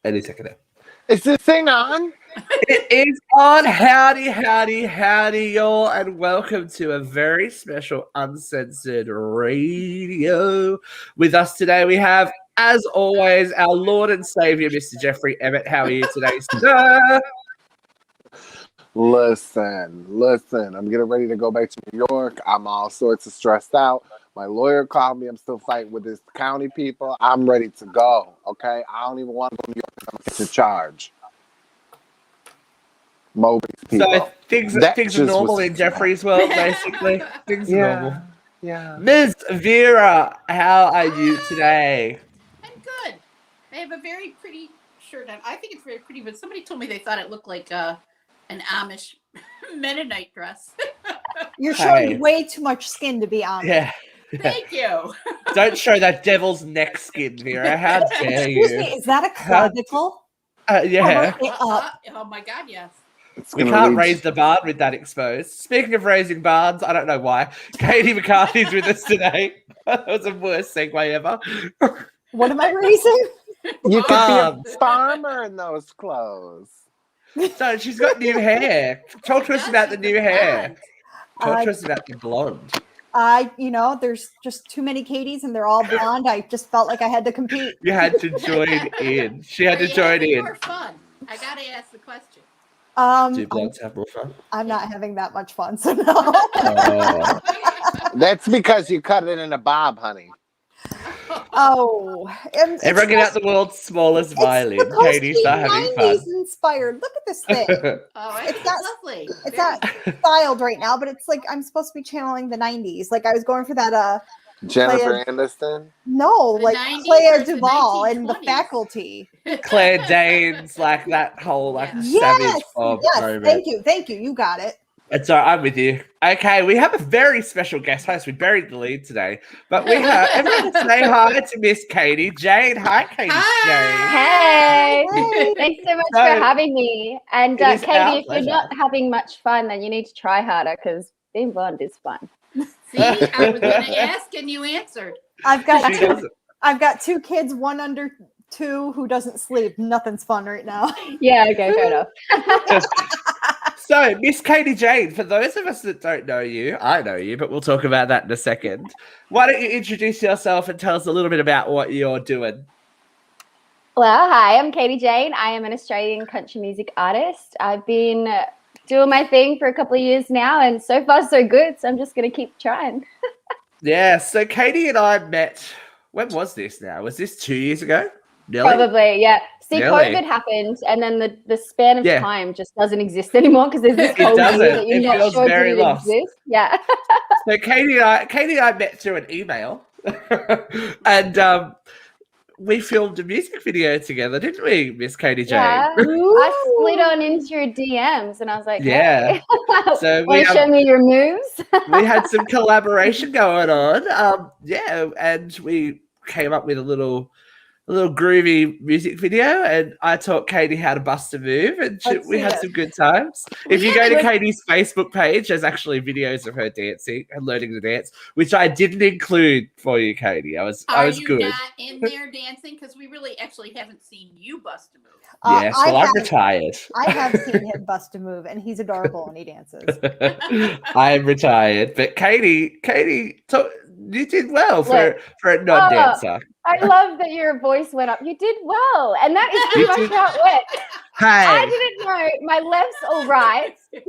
Any second now. Is this thing on? It is on. Howdy, howdy, howdy, y'all, and welcome to a very special uncensored radio. With us today, we have, as always, our Lord and Savior, Mr. Jeffrey Emmett. How are you today, sir? Listen. I'm getting ready to go back to New York. I'm all sorts of stressed out. My lawyer called me. I'm still fighting with this county people. I'm ready to go, okay? I don't even want to go to New York because I'm going to get charged. Moby's people. So things are normal in Jeffrey's world, basically. Things are normal. Yeah. Ms. Vera, how are you today? I'm good. I have a very pretty shirt on. I think it's very pretty, but somebody told me they thought it looked like an Amish Mennonite dress. You're showing way too much skin to be honest. Yeah. Thank you. Don't show that devil's neck skin, Vera. How dare you? Excuse me, is that a clavicle? Yeah. Oh my God, yes. We can't raise the barn with that exposed. Speaking of raising barns, I don't know why. Katie McCarthy's with us today. That was the worst segue ever. What am I raising? You could be a farmer in those clothes. So she's got new hair. Talk to us about the new hair. Talk to us about the blonde. There's just too many Katies and they're all blonde. I just felt like I had to compete. You had to join in. She had to join in. More fun. I gotta ask the question. Do blondes have more fun? I'm not having that much fun, so no. Oh. That's because you cut it in a bob, honey. Everyone get out the world's smallest violin. Katie's not having fun. Inspired. Look at this thing. It's lovely. It's not styled right now, but it's like I'm supposed to be channeling the 90s. Like I was going for that Jennifer Aniston? No, the like Claire Duvall and The Faculty. Claire Danes, like that whole savage Bob moment. Thank you. You got it. It's all right, I'm with you. Okay, we have a very special guest host. We buried the lead today, but we have everyone say hi to Miss Katie Jayne. Hi, Katie Jayne. Hey, thanks so much for having me. And Katie, if you're not having much fun, then you need to try harder because being blonde is fun. See, I was going to ask and you answered. I've got two kids, one under 2 who doesn't sleep. Nothing's fun right now. Yeah, okay, fair enough. So, Miss Katie Jayne, for those of us that don't know you, I know you, but we'll talk about that in a second. Why don't you introduce yourself and tell us a little bit about what you're doing? Well, hi, I'm Katie Jayne. I am an Australian country music artist. I've been doing my thing for a couple of years now, and so far so good, so I'm just going to keep trying. Yeah, so Katie and I met, when was this now? Was this 2 years ago? Nearly? Probably, yeah. See, Nearly. COVID happened, and then the span of time just doesn't exist anymore because there's this whole year that you're not feels sure very did it lost. exist. Yeah. So Katie and I met through an email, and we filmed a music video together, didn't we, Miss Katie Jayne? Yeah. I slid on into your DMs, and I was like, yeah. Hey. So want to show me your moves? We had some collaboration going on, and we came up with a little groovy music video, and I taught Katie how to bust a move, and we had some good times. If you go to Katie's Facebook page, there's actually videos of her dancing and learning to dance, which I didn't include for you, Katie. I was good. Are you not in there dancing? Because we really actually haven't seen you bust a move. Yes, I'm retired. I have seen him bust a move, and he's adorable, and he dances. I am retired, but Katie, you did well for a non-dancer. I love that your voice went up. You did well, and that is pretty much how it went. Hey. I didn't know my left's or right, so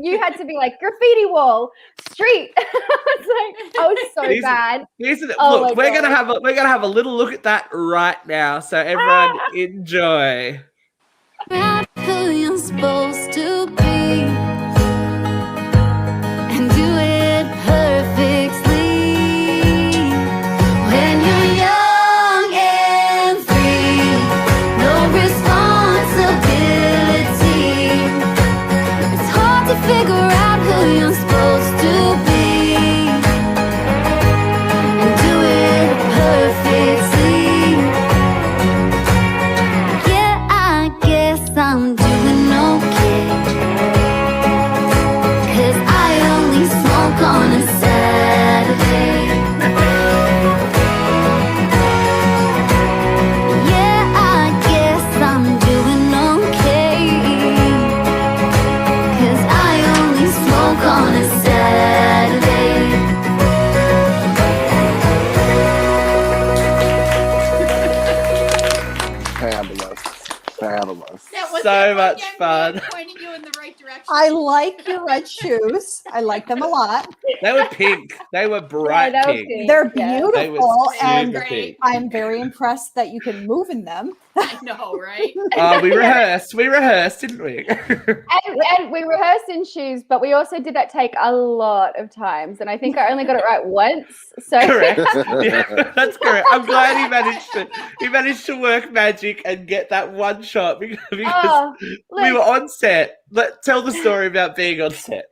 you had to be like graffiti wall, street. I was so bad. Look, we're gonna have a little look at that right now. So everyone, enjoy. Who you're supposed to be and do it perfectly when you're young and free, no responsibility. It's hard to figure out who you're supposed to be and do it perfectly. Yeah, I guess I'm doing okay. Fabulous. Fabulous. That was So that much young fun. man pointing you in the right direction. I like your red shoes. I like them a lot. They were pink. They were bright that was pink. pink. They're Yeah. They were beautiful, super and pink. I'm very impressed that you can move in them. I know, right? We rehearsed. We rehearsed, didn't we? And we rehearsed in shoes, but we also did that take a lot of times, and I think I only got it right once. So Correct. Yeah, that's correct. I'm glad he managed to work magic and get that one shot because Oh, we were look. on set. Tell the story about being on set.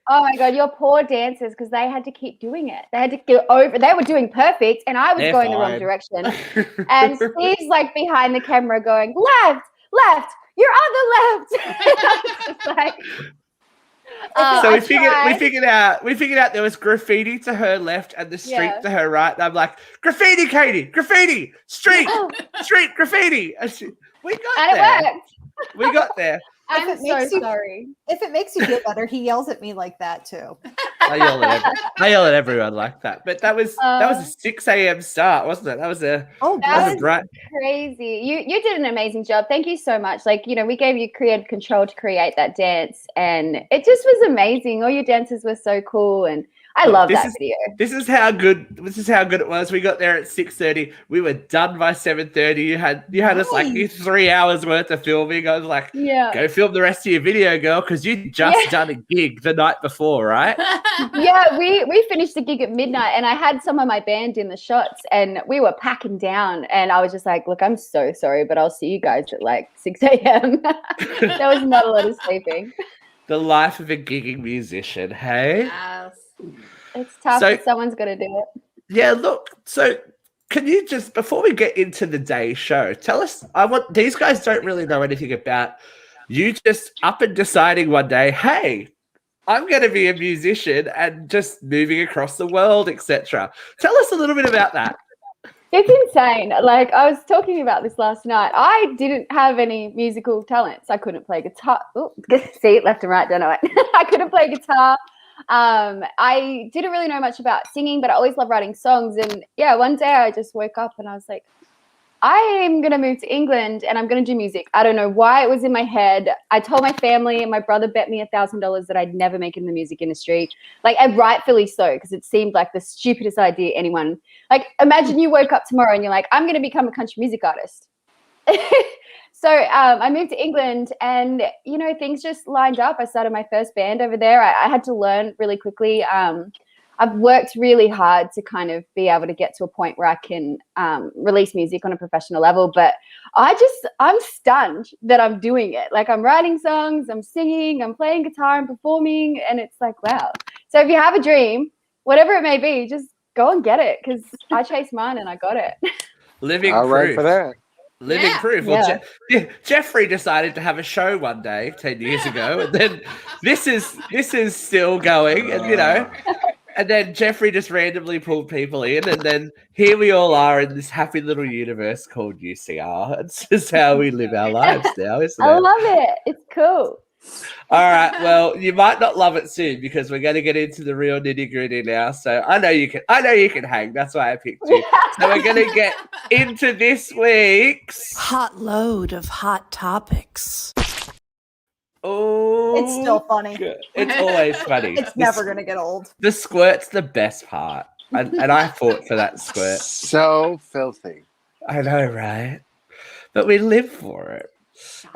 Oh my god, your poor dancers, because they had to keep doing it. They had to go over. They were doing perfect, and I was They're going the fine. wrong direction. And Steve's like behind the camera, going left, left. You're on the left. It's like, So I we tried. figured out there was graffiti to her left and the street Yeah. to her right. And I'm like, graffiti, Katie, graffiti, street, graffiti. And we got And there. it worked. We got there. I'm it so makes you- sorry. If it makes you feel better, he yells at me like that too. I yell at everyone like that. But that was a 6 a.m. start, wasn't it? That was a That was bright. crazy. You did an amazing job. Thank you so much. Like, we gave you creative control to create that dance, and it just was amazing. All your dances were so cool, and I love that video. This is how good it was. We got there at 6:30. We were done by 7:30. You had us like 3 hours worth of filming. I was like, Yeah. go film the rest of your video, girl, because you just done a gig the night before, right? Yeah, we finished the gig at midnight, and I had some of my band in the shots, and we were packing down, and I was just like, look, I'm so sorry, but I'll see you guys at like 6 a.m. There was not a lot of sleeping. The life of a gigging musician, hey? Yes. It's tough, So- but someone's got to do it. Yeah, look, so can you just, before we get into the day show, tell us, these guys don't really know anything about you just up and deciding one day, hey, I'm going to be a musician and just moving across the world, etc. Tell us a little bit about that. It's insane. Like, I was talking about this last night. I didn't have any musical talents. I couldn't play guitar. Ooh, see it left and right, don't I? I couldn't play guitar. I didn't really know much about singing, but I always loved writing songs. And yeah, one day I just woke up and I was like, I am going to move to England and I'm going to do music. I don't know why it was in my head. I told my family, and my brother bet me $1,000 that I'd never make it in the music industry. Like, and rightfully so, because it seemed like the stupidest idea anyone. Like, imagine you woke up tomorrow and you're like, I'm going to become a country music artist. So I moved to England, and, things just lined up. I started my first band over there. I had to learn really quickly. I've worked really hard to kind of be able to get to a point where I can release music on a professional level. But I'm stunned that I'm doing it. Like, I'm writing songs, I'm singing, I'm playing guitar and performing. And it's like, wow. So if you have a dream, whatever it may be, just go and get it, because I chased mine and I got it. Living All right proof. for that. Living proof. Well, Jeffrey decided to have a show one day 10 years ago, and then this is still going, and and then Jeffrey just randomly pulled people in, and then here we all are in this happy little universe called UCR. It's just how we live our lives now, isn't it? I love it. It's cool. All right. Well, you might not love it soon, because we're going to get into the real nitty gritty now. So I know you can hang. That's why I picked you. So we're going to get into this week's hot load of hot topics. Oh, It's still funny. good. It's always funny. It's never going to get old. The squirt's the best part, and I fought for that squirt. So filthy. I know, right? But we live for it.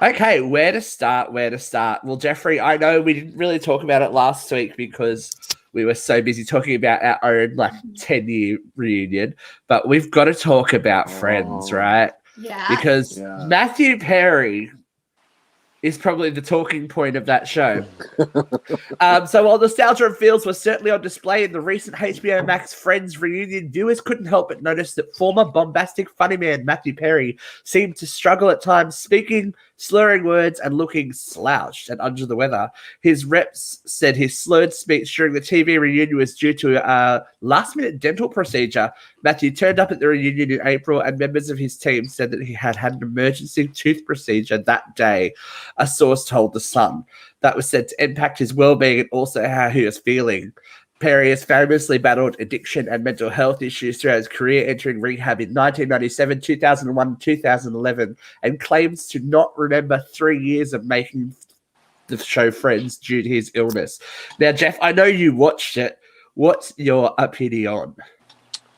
Okay, where to start? Well, Jeffrey, I know we didn't really talk about it last week because we were so busy talking about our own 10-year reunion, but we've got to talk about Friends, right? Yeah. Because Matthew Perry is probably the talking point of that show. So while nostalgia and feels were certainly on display in the recent HBO Max Friends reunion, viewers couldn't help but notice that former bombastic funny man Matthew Perry seemed to struggle at times speaking, slurring words, and looking slouched and under the weather. His reps said his slurred speech during the TV reunion was due to a last-minute dental procedure. Matthew turned up at the reunion in April, and members of his team said that he had an emergency tooth procedure that day, a source told The Sun. That was said to impact his well-being and also how he was feeling. Perry has famously battled addiction and mental health issues throughout his career, entering rehab in 1997, 2001, and 2011, and claims to not remember 3 years of making the show Friends due to his illness. Now, Jeff, I know you watched it. What's your opinion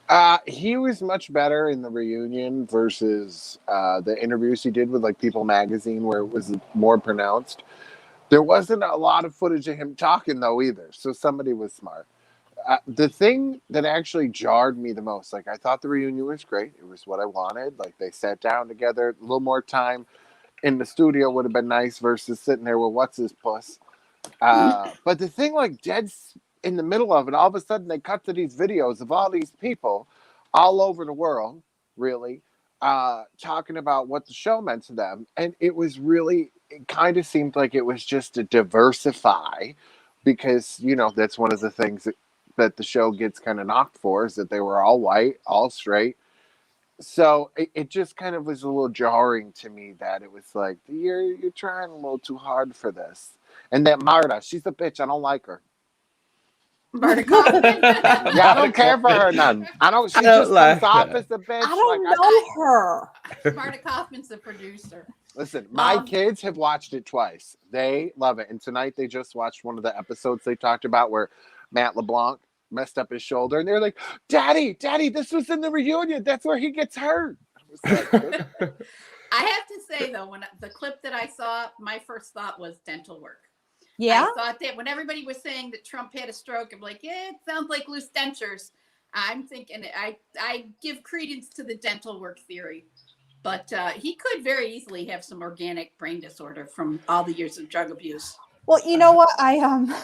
on? He was much better in the reunion versus the interviews he did with like People Magazine, where it was more pronounced. There wasn't a lot of footage of him talking though either, so somebody was smart. The thing that actually jarred me the most, like I thought the reunion was great. It was what I wanted. Like they sat down together, a little more time in the studio would have been nice versus sitting there with what's his puss. But the thing, like dead in the middle of it, all of a sudden they cut to these videos of all these people all over the world, really, talking about what the show meant to them. And it was really, it kind of seemed like it was just to diversify because, you know, that's one of the things that the show gets kind of knocked for is that they were all white, all straight. So it just kind of was a little jarring to me that it was like, you're trying a little too hard for this. And that Marta, she's a bitch. I don't like her. Marta Kaufman. Yeah, I don't care for her none. I don't. She just comes off as a bitch. I don't know her. Marta Kaufman's the producer. Listen, my kids have watched it twice. They love it. And tonight they just watched one of the episodes they talked about where Matt LeBlanc messed up his shoulder. And they're like, Daddy, this was in the reunion. That's where he gets hurt. I have to say, though, when the clip that I saw, my first thought was dental work. Yeah. I thought that when everybody was saying that Trump had a stroke, I'm like, yeah, it sounds like loose dentures. I'm thinking I give credence to the dental work theory. But he could very easily have some organic brain disorder from all the years of drug abuse. Well, you know what? I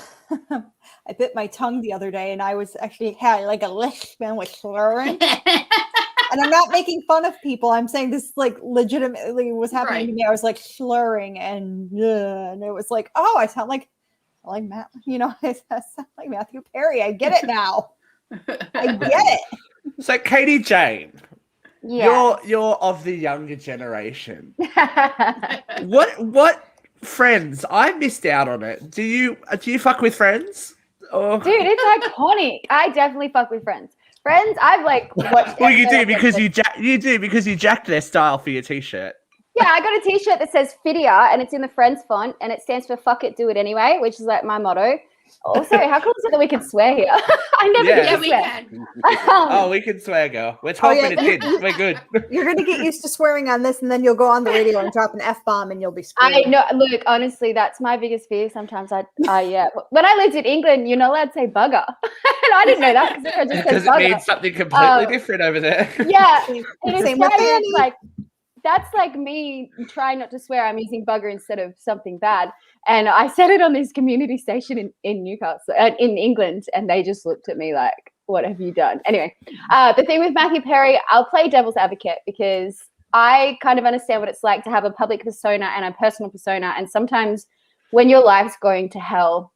bit my tongue the other day, and I was actually had like a lisp and was slurring. And I'm not making fun of people. I'm saying this like legitimately was happening to me. I was like slurring, and it was like, oh, I sound like Matt. You know, I sound like Matthew Perry. I get it now. I get it. So, Katie Jayne. Yeah. You're of the younger generation. What Friends? I missed out on it. Do you fuck with Friends? Oh. Dude, it's iconic. I definitely fuck with Friends. Friends, I've like watched. Well, you do because you jacked their style for your t-shirt. Yeah, I got a t-shirt that says Fidia and it's in the Friends font and it stands for fuck it, do it anyway, which is like my motto. Also, how cool is it that we can swear here? I never get to swear. Oh, we can swear, girl. We're 12 minutes in. We're good. You're going to get used to swearing on this, and then you'll go on the radio and drop an F-bomb, and you'll be screwed. I know. Look, honestly, that's my biggest fear. Sometimes yeah. When I lived in England, you're not allowed to say bugger. And I didn't know that because it means something completely different over there. Yeah. In Same with Australia, Annie. it's like, that's like me trying not to swear. I'm using bugger instead of something bad. And I said it on this community station in Newcastle, in England, and they just looked at me like, what have you done? Anyway, the thing with Matthew Perry, I'll play devil's advocate because I kind of understand what it's like to have a public persona and a personal persona. And sometimes when your life's going to hell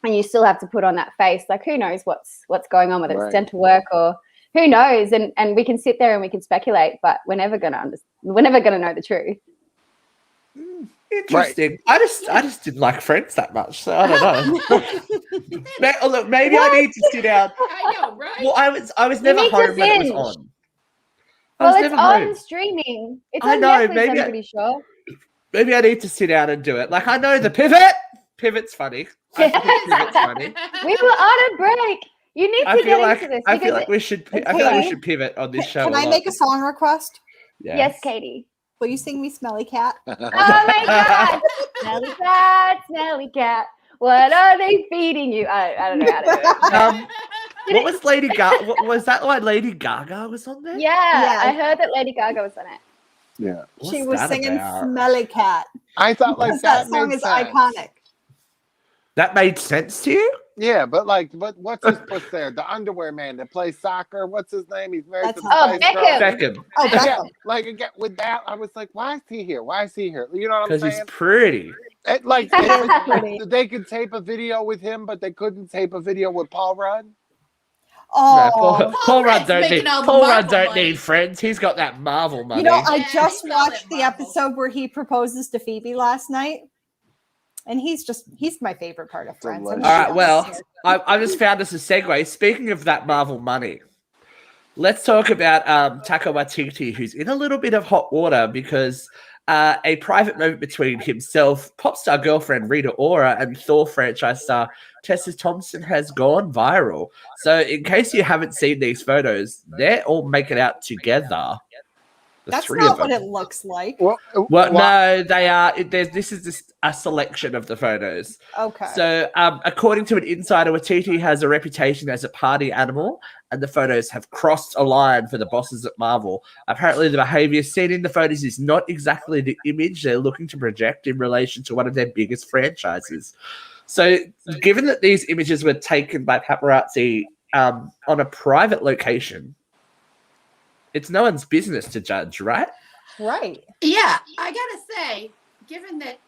and you still have to put on that face, like who knows what's going on, whether it's dental work or who knows? And we can sit there and we can speculate, but we're never gonna know the truth. Interesting. I just didn't like Friends that much, so I don't know. Look, maybe I need to sit down. I know, right? Well, I was never home when it was on. Well, it's on streaming. It's on Netflix, I'm pretty sure. Maybe I need to sit down and do it. Like I know the pivot. Pivot's funny. Yes. Pivot's funny. We were on a break. You need to get into this. I feel like we should pivot on this show. Can I make a song request? Yes, Katie. Will you sing me Smelly Cat? Oh my God. Smelly cat. What are they feeding you? I don't know how to do it. What was Lady Gaga? Was that why Lady Gaga was on there? Yeah, I heard that Lady Gaga was on it. Yeah. She was singing Smelly Cat. I thought like that song is iconic. That made sense to you? Yeah, but what's his puss there? The underwear man that plays soccer. What's his name? He's married to Beckham. Oh, Beckham. Yeah, like again with that, I was like, why is he here? Why is he here? You know what I'm saying? Because he's pretty. They could tape a video with him, but they couldn't tape a video with Paul Rudd. Oh, no, Paul Rudd don't need friends. He's got that Marvel money. You know, I just watched the episode where he proposes to Phoebe last night. And he's my favorite part of Friends. Delicious. All right, well, I just found us a segue. Speaking of that Marvel money, let's talk about Taika Waititi, who's in a little bit of hot water because a private moment between himself, pop star girlfriend Rita Ora, and Thor franchise star Tessa Thompson has gone viral. So in case you haven't seen these photos, they're all making out together. That's three not of them. what it looks like. Well, No, they are. This is just a selection of the photos. Okay. So, according to an insider, Waititi has a reputation as a party animal, and the photos have crossed a line for the bosses at Marvel. Apparently, the behavior seen in the photos is not exactly the image they're looking to project in relation to one of their biggest franchises. So, given that these images were taken by paparazzi on a private location, it's no one's business to judge, right? Right. Yeah, I gotta say, given that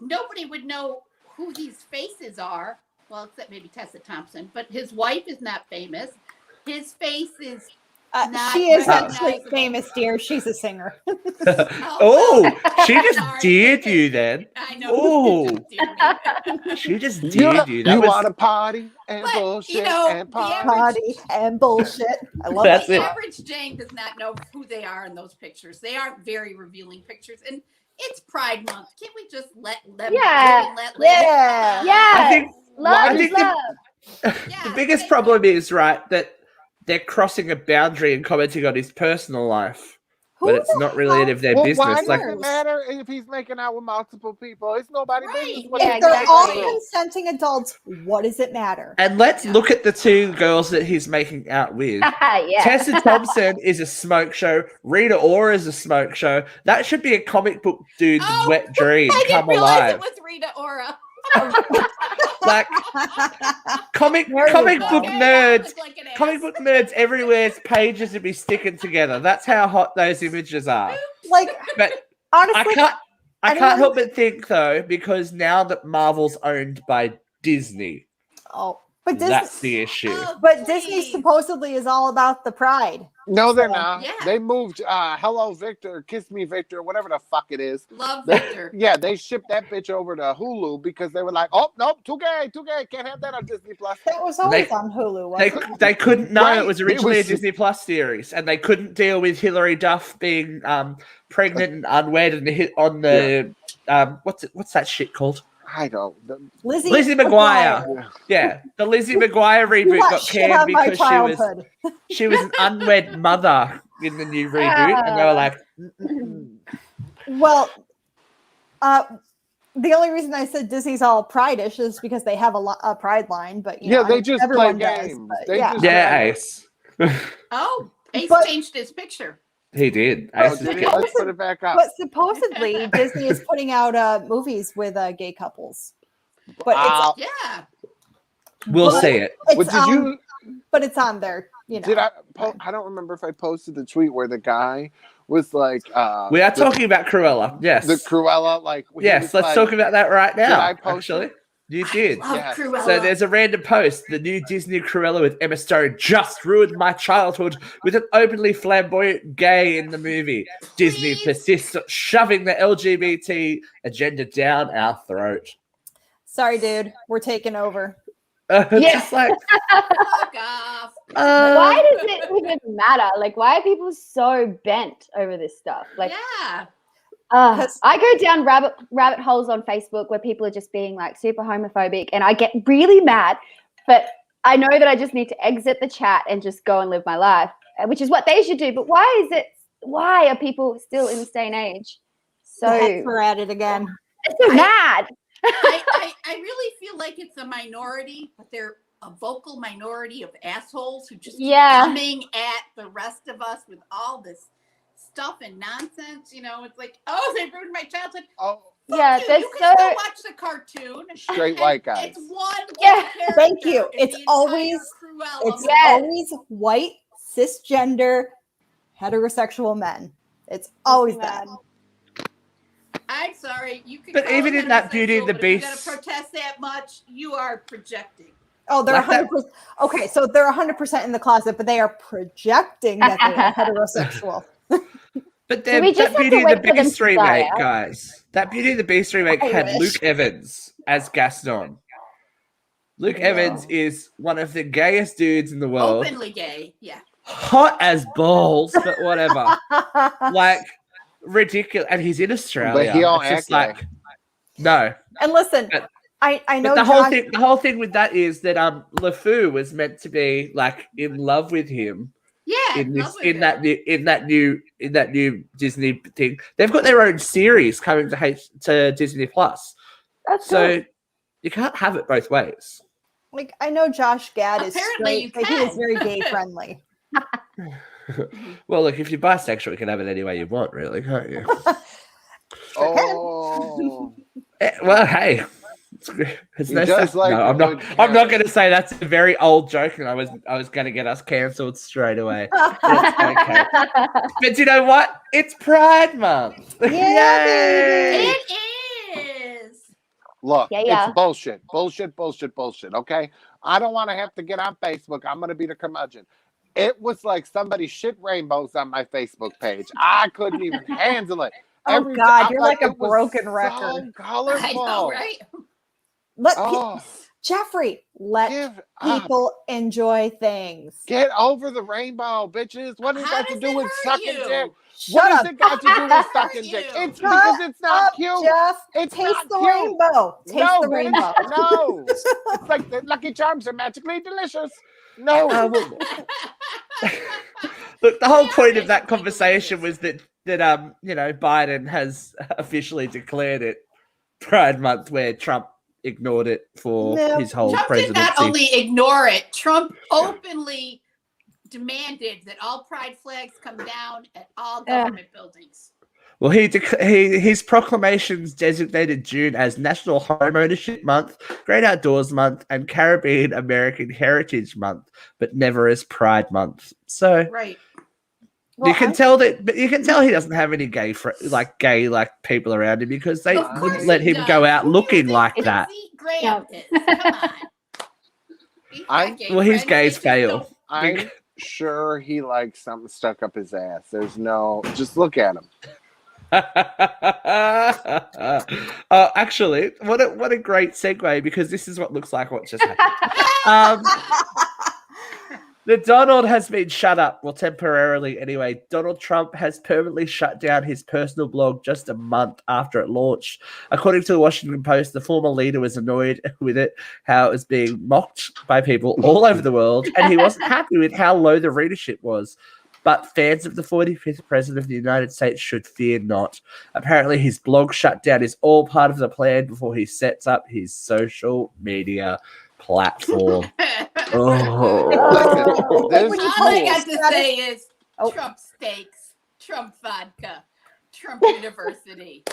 nobody would know who these faces are, well, except maybe Tessa Thompson, but his wife is not famous. His face is not she is recognizable. actually famous, dear. She's a singer. Oh, she just Sorry. dared you then. I know. Oh. She just dared you. That you was, want to party and But, bullshit you know, and the party. Party and bullshit. I love That's it. The it. average Jayne does not know who they are in those pictures. They aren't very revealing pictures. And it's Pride Month. Can't we just let them Yeah. live and let live? Yeah. Yeah. I think Love I is think love. Yeah, the biggest thank problem is, right, that they're crossing a boundary and commenting on his personal life, but it's not really any of their Well, business. why Like, does it matter if he's making out with multiple people? It's nobody's Right. business what Yeah, If they they're do. all exactly. consenting adults, what does it matter? and let's look at the two girls that he's making out with. Yeah. Tessa Thompson is a smoke show. Rita Ora is a smoke show. That should be a comic book dude's Oh, wet dream I come didn't realize alive. it was Rita Ora. Like comic There you book go. Okay, that nerds. looked like an ass. Comic book nerds everywhere's pages would be sticking together. That's how hot those images are. Like, But honestly, I anyone- can't help but think though, because now that Marvel's owned by Disney, but that's Disney, the issue. Oh, but Disney please. supposedly is all about the pride. No, they're So, not. yeah. They moved Hello Victor, Kiss Me Victor, whatever the fuck it is. Love They- Victor. yeah, they shipped that bitch over to Hulu because they were like, oh, nope, too gay, can't have that on Disney Plus. That was always They- on Hulu, wasn't it? They couldn't know Right. it was originally It was- a Disney Plus series, and they couldn't deal with Hilary Duff being pregnant and unwed and hit on the what's that shit called? I don't. Lizzie McGuire. Yeah, the Lizzie McGuire You reboot got got shit canned on my because childhood. she was an unwed mother in the new reboot, and they were like, Well, the only reason I said Disney's all pride-ish is because they have a pride line, but you know, they just play everyone does, games. but They yeah. just- "Yeah, Ace." Oh, Ace But- changed his picture. He did. Oh, Ace is did he? getting- Let's put it back up. But supposedly Disney is putting out movies with gay couples. But Wow. Yeah. We'll but see it. it's Well, did you? but it's on there, you know. Did I? I don't remember if I posted the tweet where the guy was like, We are talking about Cruella. Yes. the Cruella, like, he Yes, was let's like- talk about that right now. I post Actually, it? you did. Love Yes. Cruella. So there's a random post. The new Disney Cruella with Emma Stone just ruined my childhood with an openly flamboyant gay in the movie. Disney Please. persists on shoving the LGBT agenda down our throat. Sorry, dude, we're taking over. It's just like, Fuck off. Why does it even matter? Like, why are people so bent over this stuff? Like, Yeah. I go down rabbit holes on Facebook where people are just being like super homophobic, and I get really mad. But I know that I just need to exit the chat and just go and live my life, which is what they should do. But why are people still in this day and age so We're at it again. mad? I really feel like it's a minority, but they're a vocal minority of assholes who just keep coming at the rest of us with all this stuff and nonsense. You know, it's like, oh, they ruined my childhood. Oh, Fuck Yeah, you. they're You can still so- watch the cartoon. straight And white guys. It's one. Yeah, character thank you. in It's the entire always- Cruella It's movie. Yes. always white, cisgender, heterosexual men. It's always that. I'm sorry. You can. But call even it in that Beauty and the heterosexual, but if Beast- you gotta protest that much, you are projecting. Oh, they're Like that- 100%. Okay, so they're 100% in the closet, but they are projecting that they are heterosexual. But Do then we just that have to Beauty and wait the for them Beast to die remake, out? guys. That Beauty and the Beast remake I had wish. Luke Evans as Gaston. Luke Evans is one of the gayest dudes in the world. Openly gay, yeah. Hot as balls, but whatever. Like, ridiculous. And he's in Australia. But he don't It's just act like, no. And listen, But- I know But Josh. the whole thing with that is that LeFou was meant to be like in love with him. Yeah, In that new Disney thing. They've got their own series coming to Disney Plus. That's So cool. you can't have it both ways. Like I know Josh Gad is Apparently straight, but he is very gay friendly. Well, look, if you're bisexual, you can have it any way you want, really, can't you? Oh, Well, hey. It's He no does such- like no, a I'm not. good I'm not carrot. going to say that's a very old joke, and I was going to get us cancelled straight away. It's okay. But you know what? It's Pride Month. Yeah, Yay! It is. look, Yeah. it's bullshit. Okay, I don't want to have to get on Facebook. I'm gonna be the curmudgeon. It was like somebody shit rainbows on my Facebook page. I couldn't even handle it. Oh, Every God, time, you're like a it was broken So record. colorful. I know, right? Let Oh, Jeffrey let give up. people enjoy things. Get over the rainbow, bitches. What has How that to does do it with hurt sucking you? dick? Shut What has up. it got to do with sucking you? dick? It's Shut because it's not up, cute. Jeff. It's Taste not the cute. rainbow. Taste No, the bitch, rainbow. no. It's like the Lucky Charms are magically delicious. No. Look, the whole They are point of that magically conversation was delicious. that Biden has officially declared it Pride Month, where Trump ignored it for No. his whole Trump did presidency. not only ignore it, Trump openly demanded that all pride flags come down at all government buildings. Well, his proclamations designated June as National Home Ownership Month, Great Outdoors Month, and Caribbean American Heritage Month, but never as Pride Month. So Right. you can tell he doesn't have any gay people around him because they Of course wouldn't let he him does. go out Who do you looking think like that. Lindsey Graham is? Come on. He's not gay Well, his friendly, gays they just fail. don't- I'm sure he likes something stuck up his ass. There's no, just look at him. Actually, what a great segue, because this is what looks like what just happened. The Donald has been shut up, well, temporarily anyway. Donald Trump has permanently shut down his personal blog just a month after it launched. According to the Washington Post, the former leader was annoyed with it, how it was being mocked by people all over the world, and he wasn't happy with how low the readership was. But fans of the 45th president of the United States should fear not. Apparently, his blog shutdown is all part of the plan before he sets up his social media platform. Listen, this All I got fool, to say is Trump steaks, Trump vodka, Trump University.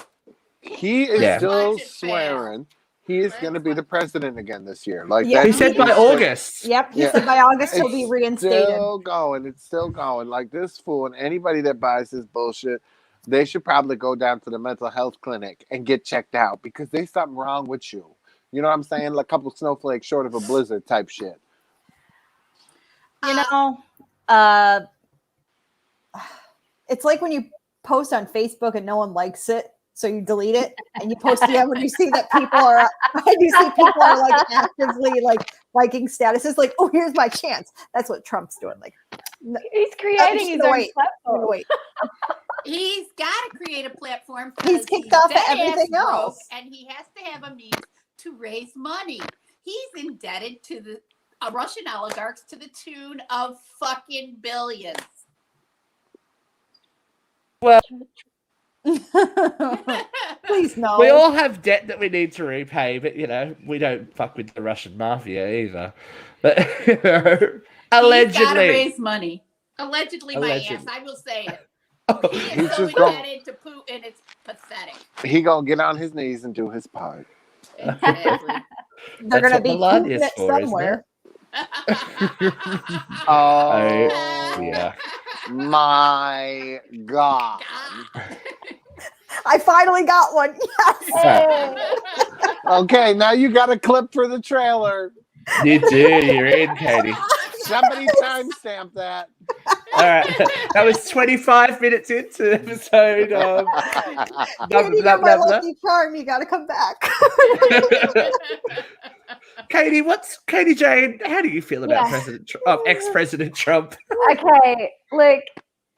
he is Yeah. still Watch it fail. swearing he is going to be the president again this year. Like Yeah. He that's said what by he's saying. August. Yep, he Yeah. said by August he'll be It's reinstated. Still going. It's still going. Like this fool and anybody that buys his bullshit, they should probably go down to the mental health clinic and get checked out because there's something wrong with you. You know what I'm saying? Like a couple snowflakes short of a blizzard type shit. You know, it's like when you post on Facebook and no one likes it, so you delete it, and you post again when you see that people are like actively like liking statuses. Like, oh, here's my chance. That's what Trump's doing. Like, He's creating his own platform. wait. He's got to create a platform. He's 'cause kicked off dead-ass everything broke, else. and he has to have a means to raise money. He's indebted to the Russian oligarchs to the tune of fucking billions. Well, Please no. we all have debt that we need to repay, but we don't fuck with the Russian mafia either. But He's got to allegedly, raise money. Allegedly, my ass. Allegedly. I will say it. He He's is so just going- indebted to Putin. It's pathetic. He gonna get on his knees and do his part. Exactly. They're That's gonna what be Melania's proving it for, isn't it? somewhere. Oh yeah. my God. I finally got one. Yes. Okay, now you got a clip for the trailer. You do. You're in, Katie. Somebody timestamp that. All right, that was 25 minutes into the episode. Katie, you're my lucky charm. You got to come back. Katie Jayne, how do you feel about ex-President Trump? Okay, look,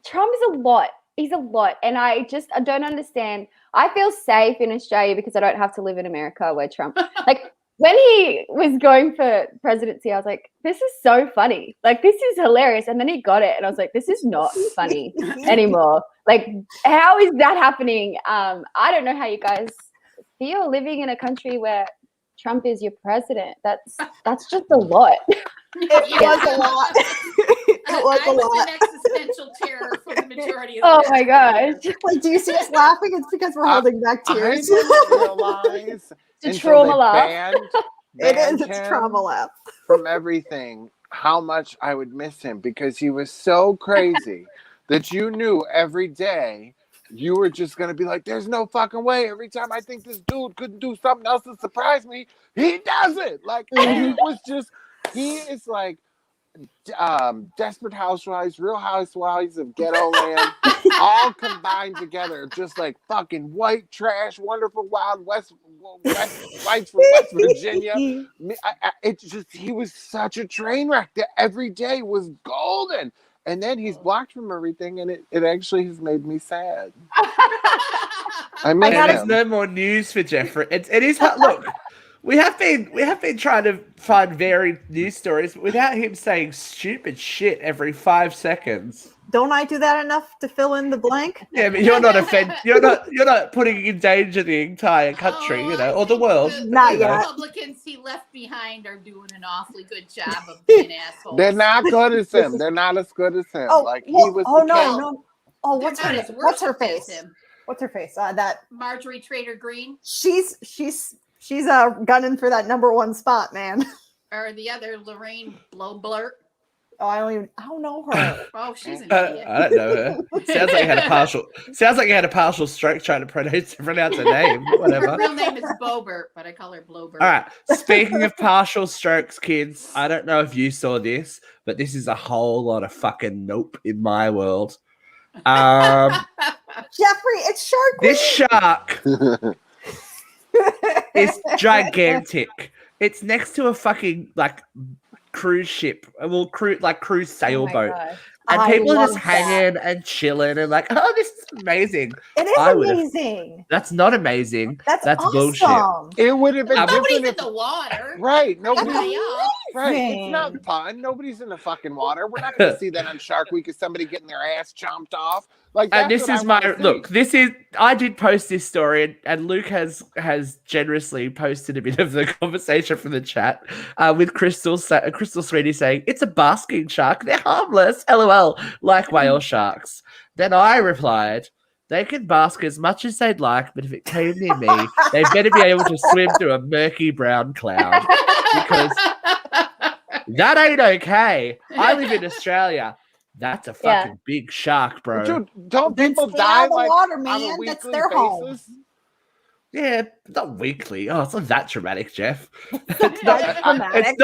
Trump is a lot. He's a lot, and I don't understand. I feel safe in Australia because I don't have to live in America where Trump, like, when he was going for presidency, I was like, this is so funny. Like, this is hilarious. And then he got it, and I was like, this is not funny anymore. Like, how is that happening? I don't know how you guys feel living in a country where Trump is your president. That's just a lot. It was a lot. It was a lot. An existential terror for the majority of Oh my gosh. Like, do you see us laughing? It's because we're holding back tears. I didn't realize It's a trauma laugh. It is. It's a trauma laugh. From everything, how much I would miss him because he was so crazy that you knew every day you were just going to be like, there's no fucking way. Every time I think this dude couldn't do something else to surprise me, he does it. Like, he is like Desperate Housewives, Real Housewives of Ghetto Land, all combined together, just like fucking white trash, wonderful Wild West whites from West Virginia. He was such a train wreck that every day was golden. And then he's blocked from everything, and it actually has made me sad. There's no more news for Jeffrey. It is look. We have been trying to find varied news stories, but without him saying stupid shit every 5 seconds. Don't I do that enough to fill in the blank? Yeah, but you're not You're not putting in danger the entire country, or the world. Not the yet. Republicans he left behind are doing an awfully good job of being assholes. They're not good as him. They're not as good as him. Oh, like well, he was. no. Oh, what's They're her not face? as What's her worshiped as face? him. What's her face? That Marjorie Trader Green, she's gunning for that #1 spot, man. or the other Lorraine Blowblurt. Oh, I don't know her. Oh, she's an idiot. I don't know her. Sounds like you had a partial stroke trying to pronounce her name. Whatever. Her real name is Bobert, but I call her Blowbert. All right. Speaking of partial strokes, kids, I don't know if you saw this, but this is a whole lot of fucking nope in my world. Jeffrey, it's Shark Week. This shark is gigantic. It's next to a fucking cruise ship, cruise sailboat, and people are just hanging and chilling and like, oh, this is amazing. It is amazing. That's not amazing. That's awesome. Bullshit. It would have been Nobody's in the water. Right. Nobody's right. amazing. It's not fun. Nobody's in the fucking water. We're not going to see that on Shark Week. Is somebody getting their ass chomped off? Like, And this is I did post this story, and Luke has generously posted a bit of the conversation from the chat with Crystal Sweetie saying, it's a basking shark. They're harmless. LOL. Like whale sharks. Then I replied, they can bask as much as they'd like, but if it came near me, they better be able to swim through a murky brown cloud. Because that ain't okay. I live in Australia. That's a fucking big shark, bro. Dude, don't people die the like water, on a man. weekly That's their basis? home. Yeah, not weekly. Oh, it's not that dramatic, Jeff. That's dramatic.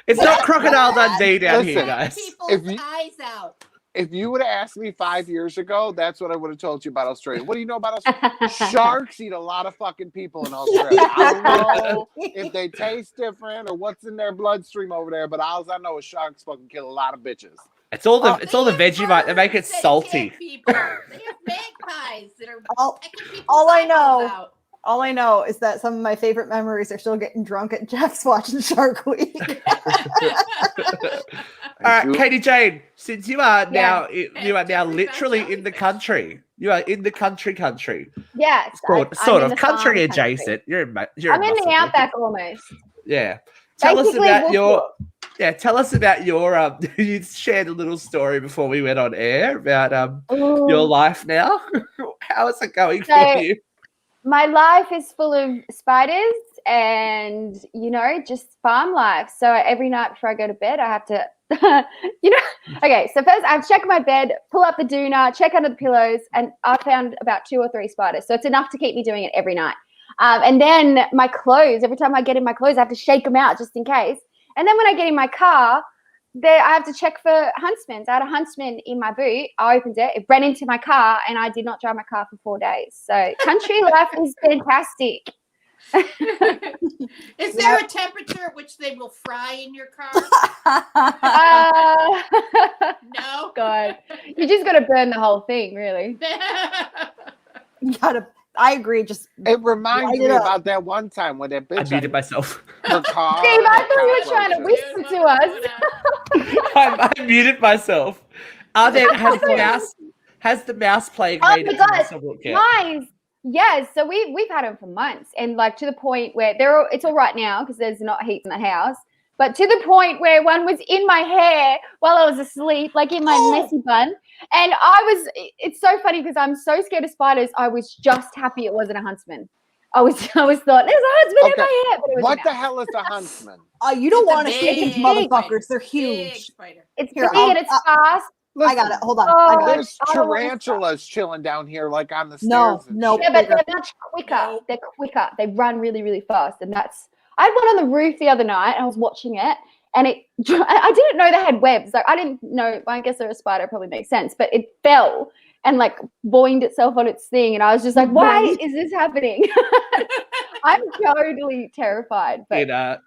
It's not Crocodile Dundee down here, Listen, guys. People's eyes out. If you would have asked me 5 years ago, that's what I would have told you about Australia. What do you know about Australia? Sharks eat a lot of fucking people in Australia. I don't know if they taste different or what's in their bloodstream over there, but all I know is sharks fucking kill a lot of bitches. It's all the Vegemite. They make it salty. People. They have magpies that are all I know. All I know is that some of my favorite memories are still getting drunk at Jeff's watching Shark Week. All right, Katie Jayne, since you are now literally in the country. You are in the country. Yes. Sort of country adjacent. You're I'm in the outback almost. Yeah. Tell us about your you shared a little story before we went on air about your life now. How is it going for you? My life is full of spiders and, just farm life. So every night before I go to bed, I have to, okay. So first I have to check my bed, pull up the doona, check under the pillows, and I found about 2 or 3 spiders. So it's enough to keep me doing it every night. And then my clothes, every time I get in my clothes, I have to shake them out just in case. And then when I get in my car, I have to check for huntsmen. I had a huntsman in my boot. I opened it. It ran into my car, and I did not drive my car for 4 days. So country life is fantastic. Is there a temperature at which they will fry in your car? No. God, you just got to burn the whole thing, really. You gotta. I agree. Just It reminds light me it up. about that one time when that I bitch muted myself. her car. Steve, I had thought you were trying to cockroaches. whisper to us. I muted myself. Has the mouse plague Oh made my it God, to Whistlebrook yet? Mice. Yes, so we've had them for months, and like to the point where it's all right now because there's not heat in the house. But to the point where one was in my hair while I was asleep, like in my messy bun. And it's so funny because I'm so scared of spiders. I was just happy it wasn't a huntsman. I was thought, there's a huntsman in my hair. But it was What a the mouse. hell is a huntsman? You don't It's a want to see these big motherfuckers. They're Big huge. spider. It's Here, big and it's fast. I got it. Hold on. Oh, I got it. There's I don't wanna tarantulas chilling down here, like on the stairs. No, and no. shit. Yeah, but bigger. they're much quicker. No. They're quicker. They run really, really fast. And I had one on the roof the other night and I was watching it and I didn't know they had webs. Like I didn't know, I guess they're a spider, probably makes sense, but it fell and like buoyed itself on its thing. And I was just like, why is this happening? I'm totally terrified. But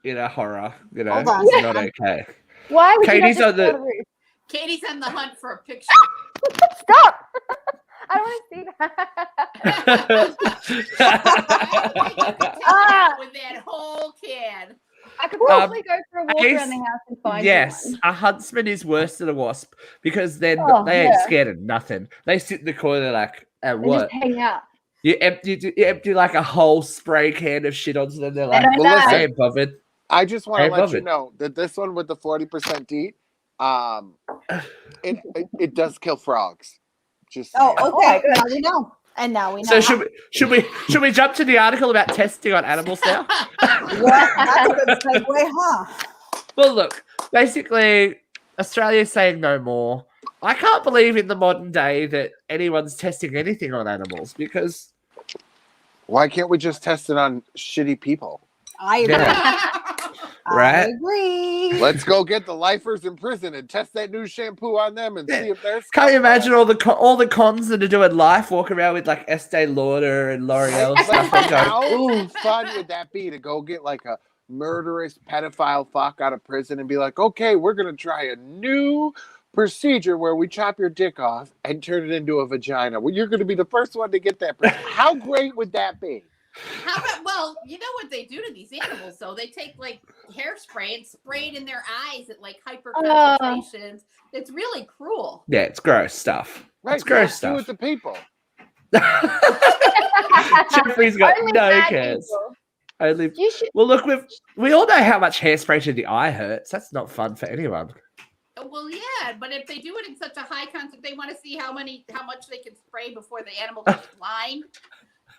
In a horror, Hold on. it's not okay. why would Katie's you not on just go the- on the roof? Katie's on the hunt for a picture. Stop! I don't want to see that. With that whole can. I could probably go for a walk Ace- around the house and find Yes, one. a huntsman is worse than a wasp because then Oh, they ain't yeah. scared of nothing. They sit in the corner like, at And what? just hang out. You empty like a whole spray can of shit onto them. They're like, don't Well, know. listen, I ain't bothered. I just want I to let you love it. know that this one with the 40% DEET, it does kill frogs. Just Oh, saying. okay. good. Now we know. And now we know. So should we jump to the article about testing on animals now? Yeah, that's a good segue, huh? Well, look, basically, Australia's saying no more. I can't believe in the modern day that anyone's testing anything on animals because Why can't we just test it on shitty people? I agree. I Right. agree. Let's go get the lifers in prison and test that new shampoo on them and see if they're. can't you imagine all the cons that are doing life walk around with like Estee Lauder and L'Oreal and stuff like that? How fun would that be to go get like a murderous pedophile fuck out of prison and be like, okay, we're gonna try a new procedure where we chop your dick off and turn it into a vagina. Well, you're gonna be the first one to get that. How great would that be? How about, well, you know what they do to these animals, though? They take like hairspray and spray it in their eyes at like hyper concentrations. It's really cruel. Yeah, it's gross stuff. Right, It's gross do it stuff. to people. Jeffrey's got Only no bad cares. people. Only. You should. Well, look, we all know how much hairspray to the eye hurts. That's not fun for anyone. Well, yeah, but if they do it in such a high concentration, they want to see how much they can spray before the animal gets blind.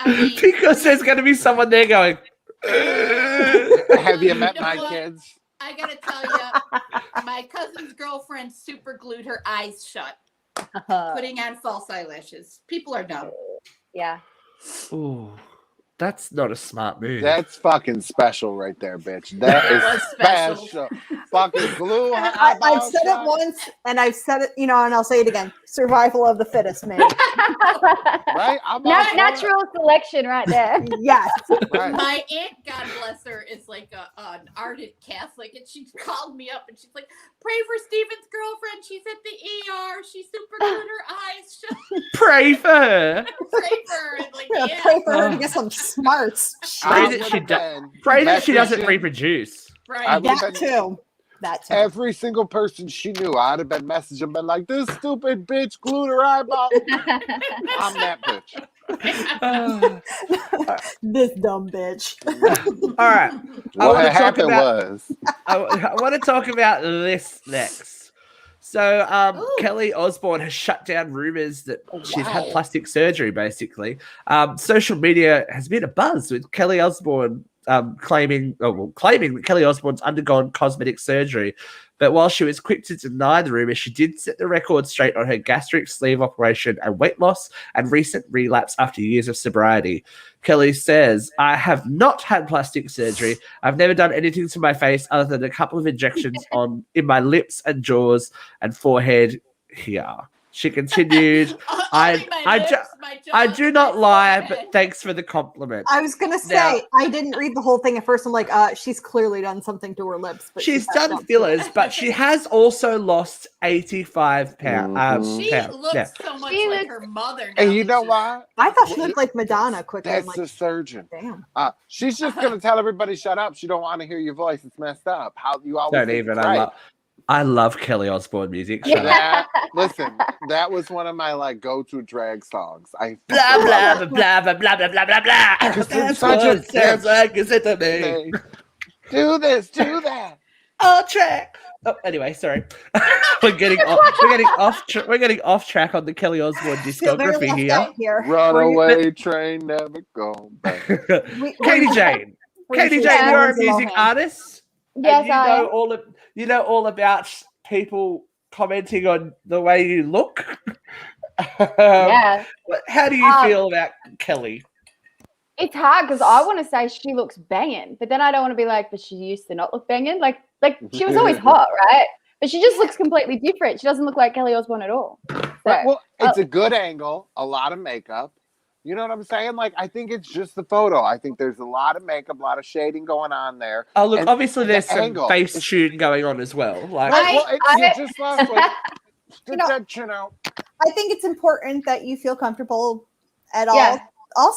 I mean, Because there's going to be someone there going. Have you met You know my what? kids? I gotta tell you, my cousin's girlfriend super glued her eyes shut, putting on false eyelashes. People are dumb. Yeah. Ooh, that's not a smart move. That's fucking special right there, bitch. That It is was special. special. Fucking glue. I've said it once, and I've said it, and I'll say it again. Survival of the fittest, man. Right? I'm all for it. Natural selection right there. Yes. Right. My aunt, God bless her, is like an ardent Catholic, and she called me up and she's like, "Pray for Stephen's girlfriend. She's at the ER. She super glued her eyes shut. Pray for her. Pray for her." And like, Yeah, yeah. pray for her to get some smarts. Pray I that she would've do- been Pray that she doesn't messaging reproduce. Right. I would've That been- too. That too. Every single person she knew, I'd have been messaging, been like, "This stupid bitch glued her eyeball." I'm that bitch. This dumb bitch. All right. I What wanna talk happened about- was, I want to talk about this next. So, Ooh. Kelly Osbourne has shut down rumors that she's had Wow. plastic surgery, basically. Social media has been a buzz with Kelly Osbourne claiming that Kelly Osbourne's undergone cosmetic surgery But while she was quick to deny the rumor, she did set the record straight on her gastric sleeve operation and weight loss and recent relapse after years of sobriety. Kelly says, I have not had plastic surgery. I've never done anything to my face other than a couple of injections in my lips and jaws and forehead here. She continued, I do not lie, but thanks for the compliment. I was gonna say I didn't read the whole thing at first. I'm like, she's clearly done something to her lips. But she's done fillers, but she has also lost 85 pounds. She looks so much like her mother. And you know what? I thought she looked like Madonna quickly. That's the surgeon. Damn. She's just gonna tell everybody shut up. She don't want to hear your voice. It's messed up. How you always don't even. Right. I love Kelly Osbourne music. Listen, that was one of my go-to drag songs. I blah blah blah blah blah blah blah blah blah. That's what it sounds like. Is it to me? Do this, do that. All track. Oh, anyway, sorry. We're getting off track on the Kelly Osbourne discography here. Runaway train, never go back. Katie Jayne. Katie Jayne, you're a music artist. Yes, you know all about people commenting on the way you look. Yeah. How do you feel about Kelly? It's hard because I want to say she looks banging, but then I don't want to be like, but she used to not look banging. Like she was always hot, right? But she just looks completely different. She doesn't look like Kelly Osbourne at all. So, well, it's a good angle, a lot of makeup. You know what I'm saying? I think it's just the photo. I think there's a lot of makeup, a lot of shading going on there. Oh, look, obviously there's some face shooting going on as well. You just lost I think it's important that you feel comfortable at all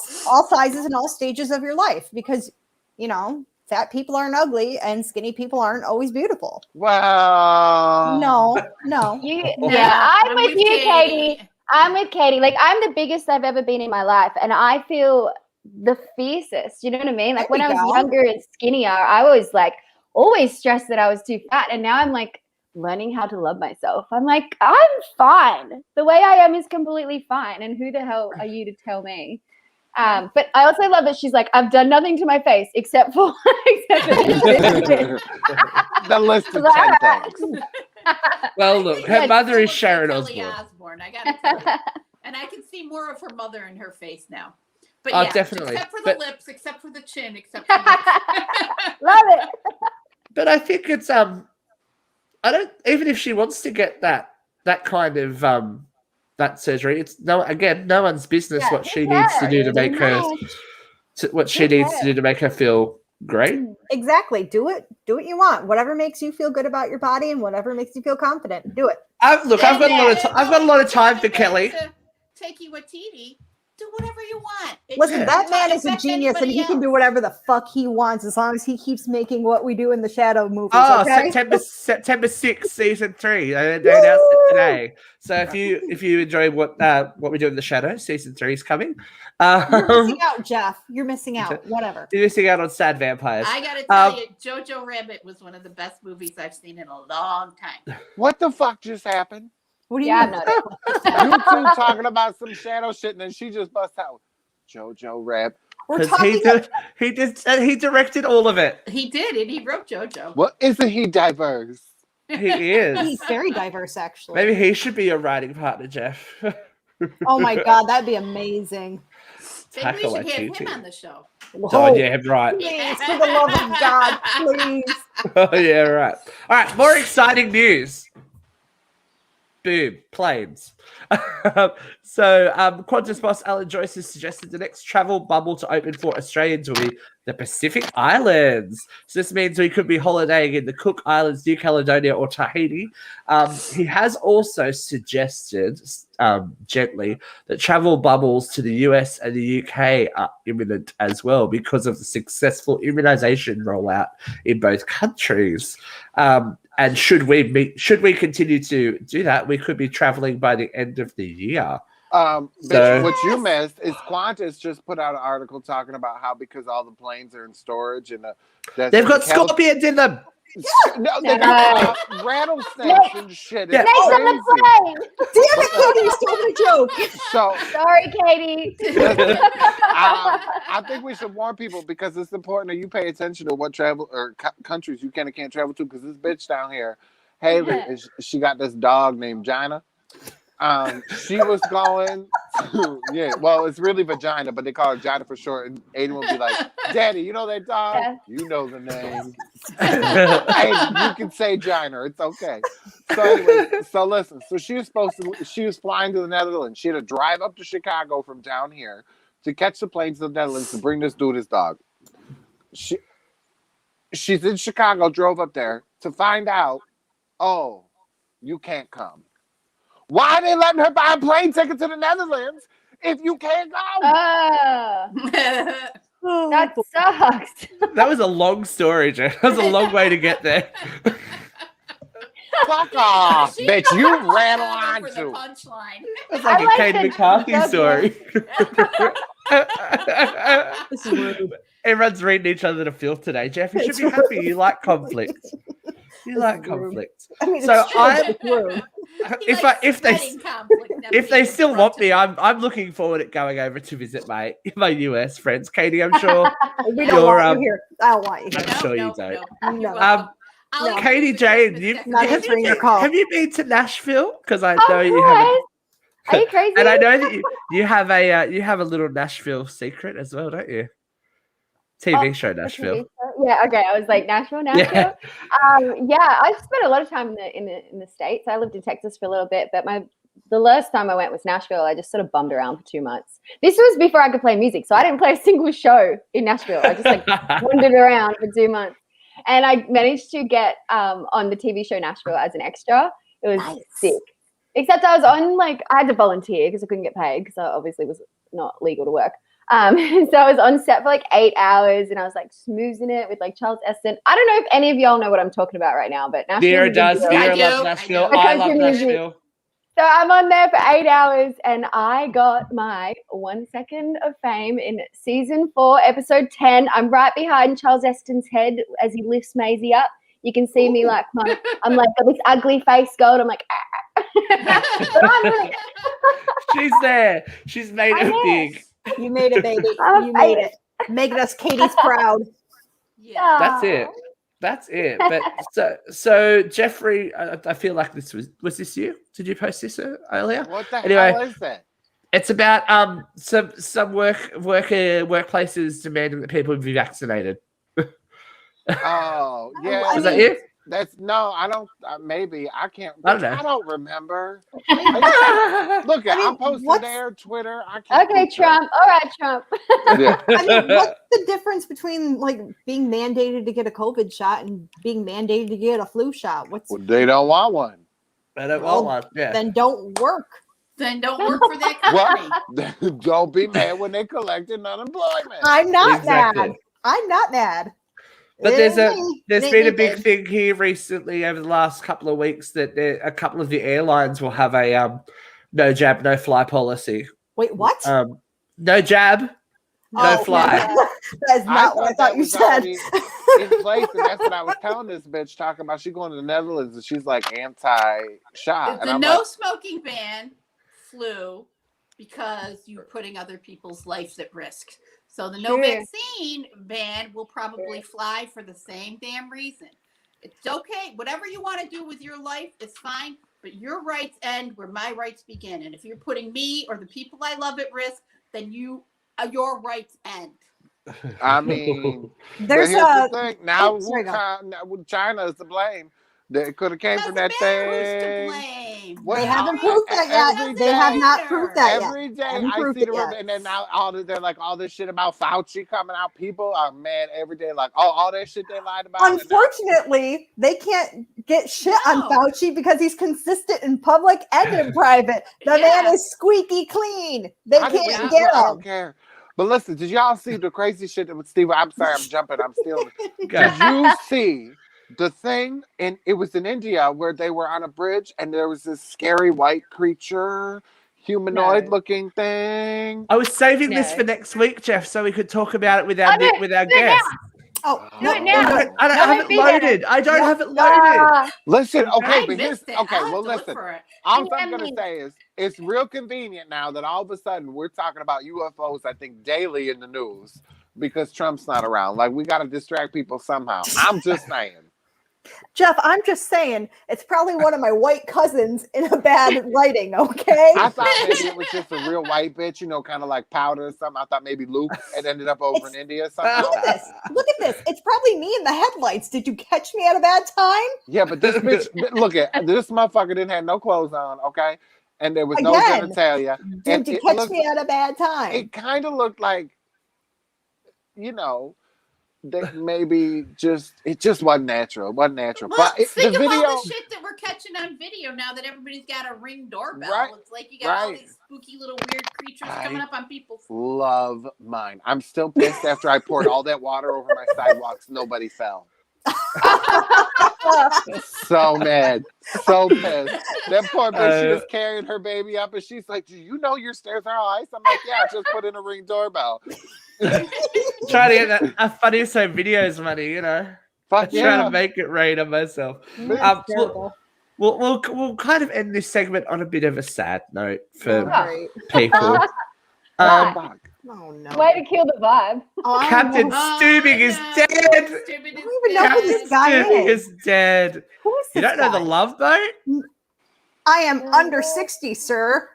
sizes and all stages of your life because, fat people aren't ugly and skinny people aren't always beautiful. Wow. No. I'm with you, Katie. I'm with Katie. I'm the biggest I've ever been in my life, and I feel the fiercest. You know what I mean? When I was younger and skinnier, I was always stressed that I was too fat, and now I'm learning how to love myself. I'm I'm fine. The way I am is completely fine, and who the hell are you to tell me? But I also love that she's I've done nothing to my face except for the list of 10 things. Well, look, her mother is Sharon Osbourne. I gotta tell you. And I can see more of her mother in her face now. But definitely. Except for the lips, except for the chin, except for the love it. But I think it's I don't even if she wants to get that kind of that surgery, it's no one's business what she needs to do to make her feel great. Exactly. Do what you want. Whatever makes you feel good about your body and whatever makes you feel confident. Do it. I've got a lot of time for Kelly. Taiki Waititi, do whatever you want. Listen, that man is a genius and he can do whatever the fuck he wants as long as he keeps making What We Do in the Shadow movies. Oh, okay? September 6th, season 3. They announced it today. So if you enjoy What We Do in the Shadow, season 3 is coming. You're missing out, Jeff. You're missing out. Whatever. You're missing out on Sad Vampires. I gotta tell you, Jojo Rabbit was one of the best movies I've seen in a long time. What the fuck just happened? What do you mean? You two talking about some shadow shit, and then she just busts out Jojo Rabbit. He directed all of it. He did, and he wrote Jojo. Well, isn't he diverse? He is. He's very diverse, actually. Maybe he should be a writing partner, Jeff. Oh my God, that'd be amazing. Maybe we should have him on the show. Oh, yeah, right. Please, for the love of God, please. Oh, yeah, right. All right, more exciting news. Boom, planes. So Qantas boss Alan Joyce has suggested the next travel bubble to open for Australians will be the Pacific Islands. So this means we could be holidaying in the Cook Islands, New Caledonia, or Tahiti. He has also suggested gently that travel bubbles to the US and the UK are imminent as well because of the successful immunization rollout in both countries. And should we continue to do that, we could be traveling by the end of the year. What you missed is Qantas just put out an article talking about how because all the planes are in storage and they've got scorpions in them. No, they got rattlesnakes and shit. Snakes on the plane. Damn it, Katie, you stole the joke. So sorry, Katie. I think we should warn people because it's important that you pay attention to what travel or countries you can and can't travel to because this bitch down here Haley, she got this dog named Jayne. She was going to, well, it's really vagina, but they call her Jayne for short. And Aiden will be like, Daddy, you know that dog? Yeah. You know the name. Hey, you can say Jayne, it's okay. So anyway, so listen, so she was flying to the Netherlands. She had to drive up to Chicago from down here to catch the plane to the Netherlands to bring this dude his dog. She's in Chicago, drove up there to find out, oh, you can't come. Why are they letting her buy a plane ticket to the Netherlands if you can't go? That sucks. That was a long story, Jayne. That was a long way to get there. Fuck off, bitch. You ran on for the to. punchline. That's like a Katie McCarthy story. This is rude. Everyone's reading each other to filth today. Jeff, you should be happy. You like conflict. You like conflict. I mean, So it's true, I'm- it's rude. If they still want me, I'm looking forward to going over to visit my US friends. Katie, I'm sure. We don't want you here. I don't want you here. I'm sure you don't. No. Katie, Jayne, Not answering your call. have you been to Nashville? Because I Of know you haven't. course. Are you crazy? And I know that you have a little Nashville secret as well, don't you? TV show Nashville. Yeah, okay. I was like Nashville. Yeah. I spent a lot of time in the States. I lived in Texas for a little bit, but the last time I went was Nashville. I just sort of bummed around for 2 months. This was before I could play music, so I didn't play a single show in Nashville. I just wandered around for 2 months, and I managed to get on the TV show Nashville as an extra. It was sick. Except I was on I had to volunteer because I couldn't get paid because I obviously was not legal to work. So I was on set for 8 hours and I was smoozing it with Charles Esten. I don't know if any of y'all know what I'm talking about right now, but Nashville. Vera does. Vera I loves do. Nashville. I I do. love Nashville. So I'm on there for 8 hours and I got my 1 second of fame in season 4, episode 10. I'm right behind Charles Esten's head as he lifts Maisie up. You can see me I'm got this ugly face going. I'm She's there. She's made it big. You made it, baby. You made it. Making us Katie's proud. Yeah. That's it. But so Jeffrey, I feel like this was this you? Did you post this earlier? What the Anyway, hell is that? It's about some workplaces demanding that people be vaccinated. Oh, yeah. Was that you? No, I don't. Maybe I can't. I don't know. I don't remember. Look, I'm posting there, Twitter. I can't. Okay, Trump. All right, Trump. Yeah. I mean, what's the difference between being mandated to get a COVID shot and being mandated to get a flu shot? Well, they don't want one. I don't want one. Yeah. Then don't work. Then don't work for that company. Well, don't be mad when they collecting unemployment. I'm not Exactly. mad. I'm not mad. But there's been a big thing here recently over the last couple of weeks that a couple of the airlines will have a no jab, no fly policy. Wait, what? No jab, no fly. That is not what I thought you said. In place, and that's what I was telling this bitch, talking about she going to the Netherlands and she's anti-shot. The no smoking ban flew because you're putting other people's lives at risk. So the no vaccine ban will probably fly for the same damn reason. It's okay. Whatever you want to do with your life is fine, but your rights end where my rights begin. And if you're putting me or the people I love at risk, then your rights end. I mean, There's the thing. Now, China is to blame. They could have came from that thing. They haven't proved that yet. They have not proved that yet. Every day I see them, and then now they're all this shit about Fauci coming out. People are mad every day, all that shit they lied about. Unfortunately, they can't get shit on Fauci because he's consistent in public and in private. The man is squeaky clean. They can't get him. I don't care. But listen, did y'all see the crazy shit that with Steve? I'm sorry, I'm jumping. I'm stealing. Did you see the thing? And it was in India where they were on a bridge and there was this scary white creature, humanoid-looking thing. I was saving this for next week, Jeff, so we could talk about it with our guests. Oh, do it now. I don't have it loaded. I don't have it loaded. Listen, okay, but here's listen. All I'm gonna say is it's real convenient now that all of a sudden we're talking about UFOs, I think, daily in the news because Trump's not around. We gotta distract people somehow. I'm just saying. Jeff, I'm just saying, it's probably one of my white cousins in a bad lighting, okay? I thought maybe it was just a real white bitch, kind of like Powder or something. I thought maybe Luke had ended up over in India somehow. Look at this. Look at this. It's probably me in the headlights. Did you catch me at a bad time? Yeah, but this bitch, look at this motherfucker didn't have no clothes on, okay? And there was no Again, genitalia. Did you catch me at a bad time? It kind of looked like, that maybe it just wasn't natural. It wasn't natural. Well, But think the of video, all the shit that we're catching on video now that everybody's got a Ring doorbell. Right, It's like you got all right. these spooky little weird creatures coming up on people's. love mine. I'm still pissed after I poured all that water over my sidewalks. Nobody fell. So mad, so pissed. That poor bitch, she was carrying her baby up, and she's like, "Do you know your stairs are all ice?" I'm like, "Yeah, I just put in a Ring doorbell." Trying to get a funny so videos money, Fuck yeah. Trying to make it rain on myself. That's terrible. We'll kind of end this segment on a bit of a sad note for Great. people. Fuck. Oh, no. Way to kill the vibe. Oh, I Captain know. Stubing is dead. I don't even know who this guy Stubing is. is dead. Who is You this don't know the guy? Love Boat? I am under 60, sir.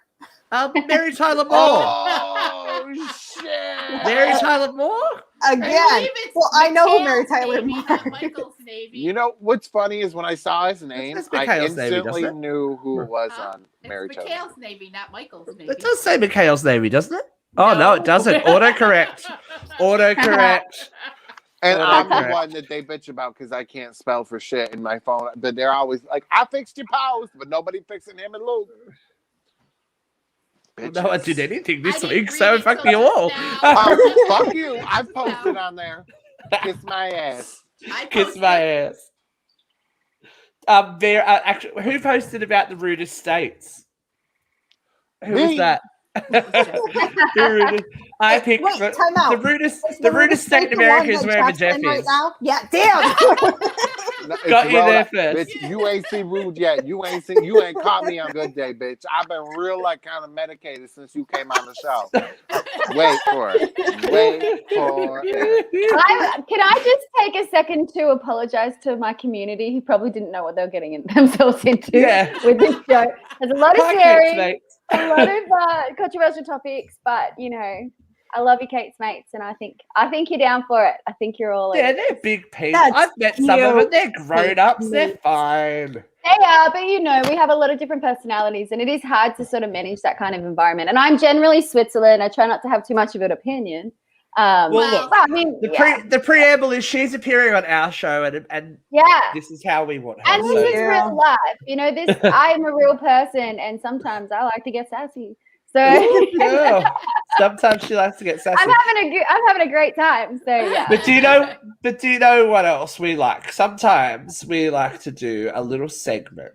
Mary Tyler Moore. Oh shit! Mary Tyler Moore? Again. Well, I know who Mary Tyler Navy, Moore not is. Michael's Navy. You know what's funny is when I saw his name, That's I Mikhail's Navy, instantly doesn't it? knew who it was Huh? on Mary It's Tyler. Mikhail's Navy, not Michael's Navy. It does say Mikhail's Navy, doesn't it? Oh, no, it doesn't. Autocorrect. Autocorrect. And Oh, I'm the correct. one that they bitch about because I can't spell for shit in my phone. But they're always like, "I fixed your post," but nobody fixing him and Luke. No one did anything this I didn't week, read so it fuck till you all. just Oh, fuck you! I've posted on there. Kiss my ass. I Kiss posted- my ass. Actually, who posted about the rudest states? Who was Me. that? The rudest- I picked Wait, the, time out. the rudest. Is The rudest state in the one America is that wherever Jeff's Jeff in right is. now? Yeah, damn. No, it's Got you Rhode there Island. first. Bitch, you ain't seen rude yet. You ain't caught me on good day, bitch. I've been real kind of medicated since you came on the show. Wait for it. Wait for it. Can I just take a second to apologize to my community who probably didn't know what they were getting themselves into Yeah. with this show? There's a lot of Hi, scary, Kate's mates. a lot of controversial topics, but I love you, Kate's mates, and I think you're down for it. I think you're all Yeah, in. they're big people. That's I've met some of them. They're grown ups. They're cute. fine. They are, but we have a lot of different personalities, and it is hard to sort of manage that kind of environment. And I'm generally Switzerland. I try not to have too much of an opinion. Well, look, but I mean, the preamble is she's appearing on our show, and yeah. this is how we want her. And so- this is real life. I'm a real person, and sometimes I like to get sassy. So Girl. Sometimes she likes to get sassy. I'm having a great time. So yeah. But do you know what else we like? Sometimes we like to do a little segment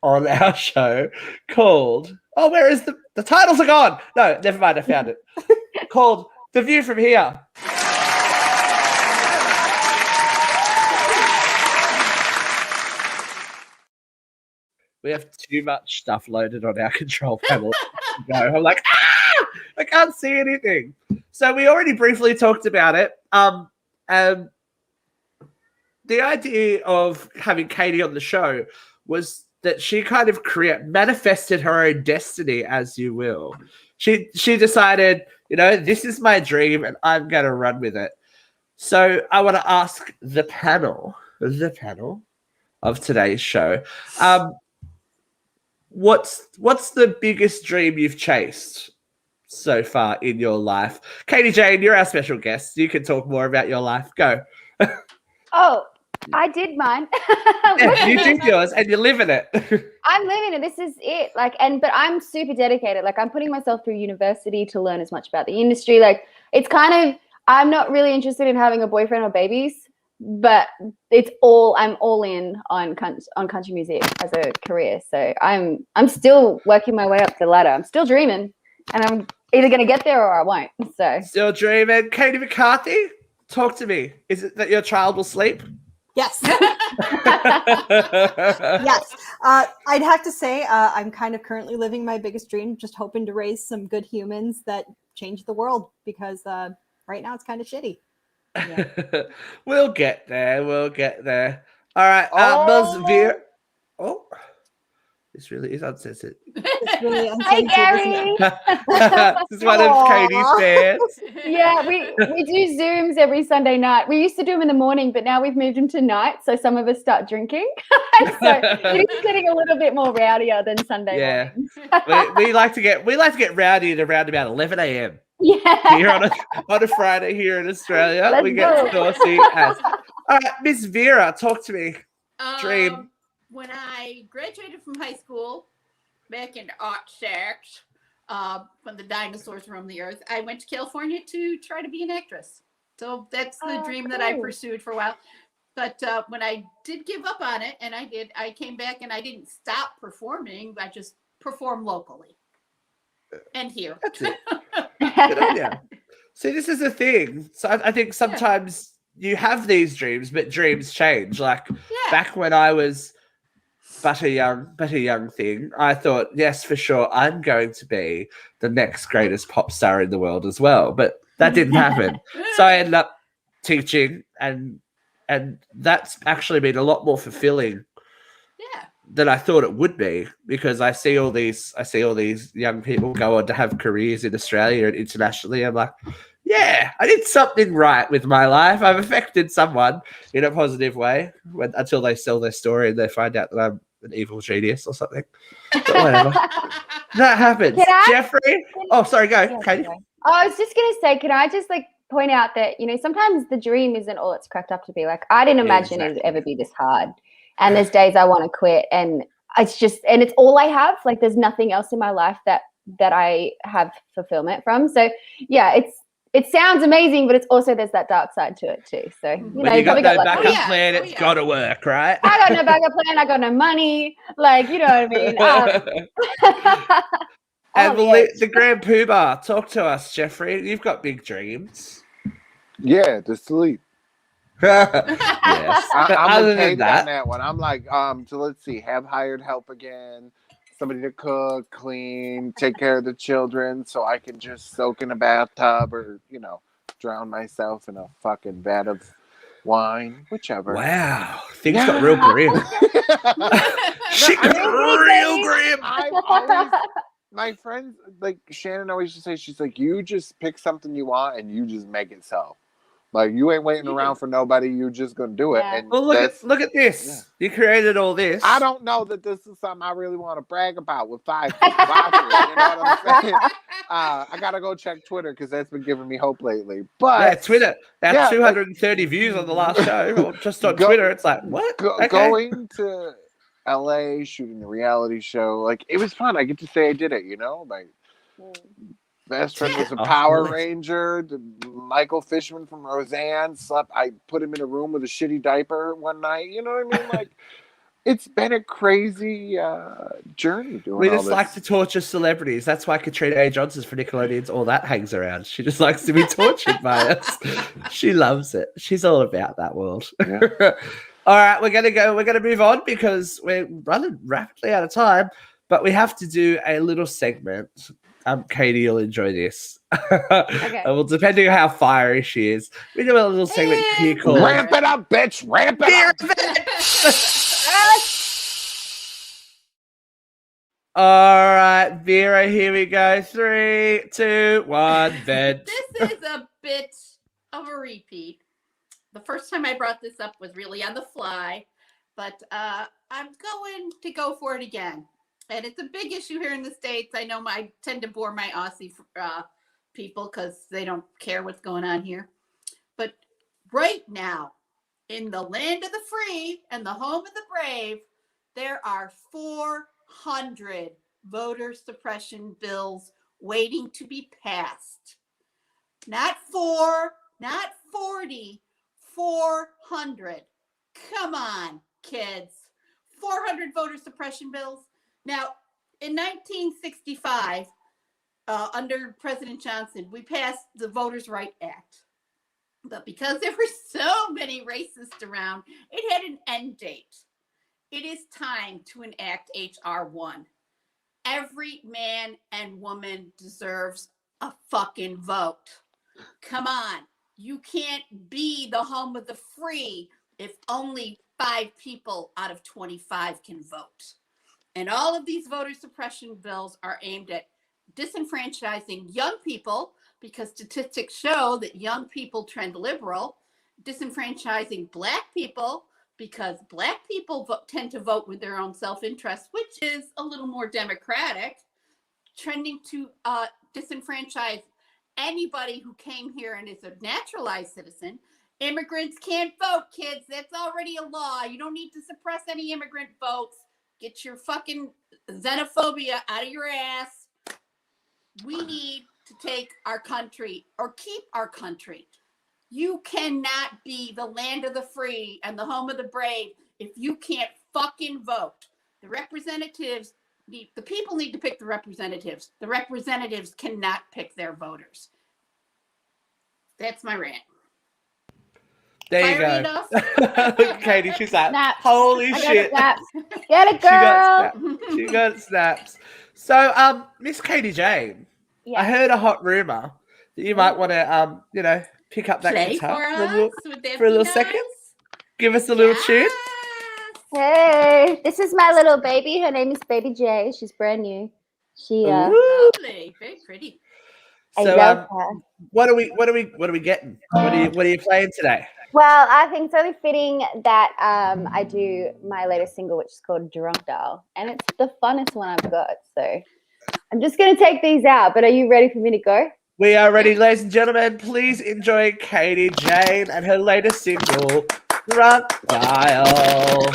on our show called where is the titles are gone? No, never mind, I found it. Called The View from Here. We have too much stuff loaded on our control panel. I'm like, I can't see anything. So we already briefly talked about it. The idea of having Katie on the show was that she kind of manifested her own destiny, as you will. She decided, this is my dream and I'm going to run with it. So I want to ask the panel of today's show, what's the biggest dream you've chased so far in your life? Katie Jayne, you're our special guest. You can talk more about your life. Go. Oh, I did mine. Yeah, you did yours and you're living it. I'm living it. This is it. But I'm super dedicated. I'm putting myself through university to learn as much about the industry. It's kind of, I'm not really interested in having a boyfriend or babies, but I'm all in on country music as a career. So I'm still working my way up the ladder. I'm still dreaming, and I'm either going to get there or I won't. So Still dreaming. Katie McCarthy, talk to me. Is it that your child will sleep? Yes. Yes. I'd have to say I'm kind of currently living my biggest dream, just hoping to raise some good humans that change the world, because right now it's kind of shitty. We'll get there. All right. Ms. Oh. Vera. Oh, this really is uncensored. It's really Hey, uncensored, isn't Gary. it? This is one of Katie's Aw. fans. Yeah, we do Zooms every Sunday night. We used to do them in the morning, but now we've moved them to night, so some of us start drinking. And so it is getting a little bit more rowdier than Sunday Yeah. mornings. we like to get rowdy at around about 11 a.m. Yeah. here on a Friday here in Australia. Let's we get go. saucy as. All right, Miss Vera, talk to me. Dream. When I graduated from high school back in '06, when the dinosaurs roamed the earth, I went to California to try to be an actress. So that's the dream that I cool. pursued for a while. But when I did give up on it, and I came back and I didn't stop performing. I just performed locally and here. That's it. Good on ya. See, this is a thing. So I think sometimes you have these dreams, but dreams change. Like back when I was but a young thing, I thought, yes, for sure, I'm going to be the next greatest pop star in the world as well. But that didn't happen. So I ended up teaching, and that's actually been a lot more fulfilling than I thought it would be, because I see all these young people go on to have careers in Australia and internationally. I'm like, yeah, I did something right with my life. I've affected someone in a positive way until they sell their story and they find out that I'm an evil genius or something. But whatever. That happens. Jeffrey? Sorry, go, Katie. I was just going to say, can I just point out that, sometimes the dream isn't all it's cracked up to be. Like, I didn't imagine it would ever be this hard. And there's days I want to quit, and it's all I have. Like, there's nothing else in my life that I have fulfillment from. So yeah, it sounds amazing, but it's also, there's that dark side to it too. So when you got no backup plan, it's got to work, right? I got no backup plan. I got no money. Like, you know what I mean? And the Grand Poobah, talk to us, Jeffrey. You've got big dreams. Yeah, to sleep. Yes. I'm other with than Kate that, on that one. I'm like, so let's see, have hired help again, somebody to cook, clean, take care of the children, so I can just soak in a bathtub or, drown myself in a fucking vat of wine, whichever. Wow, things got real grim. Shit got real grim. My friends, like Shannon always just say, she's like, you just pick something you want and you just make it so. Like, you ain't waiting around for nobody. You just gonna do it. Yeah. And Well, look at this. Yeah. You created all this. I don't know that this is something I really want to brag about with 5 people watching. You know what I'm saying? I gotta go check Twitter because that's been giving me hope lately. But yeah, Twitter. That's 230 views on the last show. Just on Twitter, it's like, what? Going to LA, shooting the reality show, like, it was fun. I get to say I did it. Like. Best friend was a Power Ranger. Michael Fishman from Roseanne slept. I put him in a room with a shitty diaper one night. You know what I mean? Like, it's been a crazy journey doing We all just this. like to torture celebrities. That's why Katrina A. Johnson's for Nickelodeon's All That hangs around. She just likes to be tortured by us. She loves it. She's all about that world. Yeah. All right, we're gonna move on because we're running rapidly out of time, but we have to do a little segment. Katie, you'll enjoy this. Okay. Well, depending on how fiery she is, we do a little segment here called Ramp it up, bitch! Ramp it Vera up! All right, Vera, here we go. 3, 2, 1, vent. This is a bit of a repeat. The first time I brought this up was really on the fly, but I'm going to go for it again. And it's a big issue here in the States. I know I tend to bore my Aussie people because they don't care what's going on here. But right now, in the land of the free and the home of the brave, there are 400 voter suppression bills waiting to be passed. Not 4, not 40, 400. Come on, kids. 400 voter suppression bills. Now, in 1965, under President Johnson, we passed the Voters' Right Act. But because there were so many racists around, it had an end date. It is time to enact H.R. 1. Every man and woman deserves a fucking vote. Come on. You can't be the home of the free, if only 5 people out of 25 can vote. And all of these voter suppression bills are aimed at disenfranchising young people, because statistics show that young people trend liberal, disenfranchising Black people, because Black people tend to vote with their own self-interest, which is a little more democratic, trending to disenfranchise anybody who came here and is a naturalized citizen. Immigrants can't vote, kids. That's already a law. You don't need to suppress any immigrant votes. Get your fucking xenophobia out of your ass. We need to take our country, or keep our country. You cannot be the land of the free and the home of the brave if you can't fucking vote. The representatives, the people need to pick the representatives. The representatives cannot pick their voters. That's my rant. There you Fiery go. enough? Katie, she's like, Snaps. holy I got shit. snaps. Get it, She got girl. snaps. She got snaps. So, Miss Katie Jayne, Yeah. I heard a hot rumor that you might want to, pick up that Play guitar for for a us. little, Would that for a be little nice? second. Give us a little tune. Yes. Hey, this is my little baby. Her name is Baby J. She's brand new. She Ooh. Lovely. Very pretty. I So, love her. what are we getting? What are you playing today? Well, I think it's only fitting that I do my latest single, which is called Drunk Dial, and it's the funnest one I've got. So I'm just gonna take these out. But are you ready for me to go? We are ready, ladies and gentlemen. Please enjoy Katie Jayne and her latest single, Drunk Dial.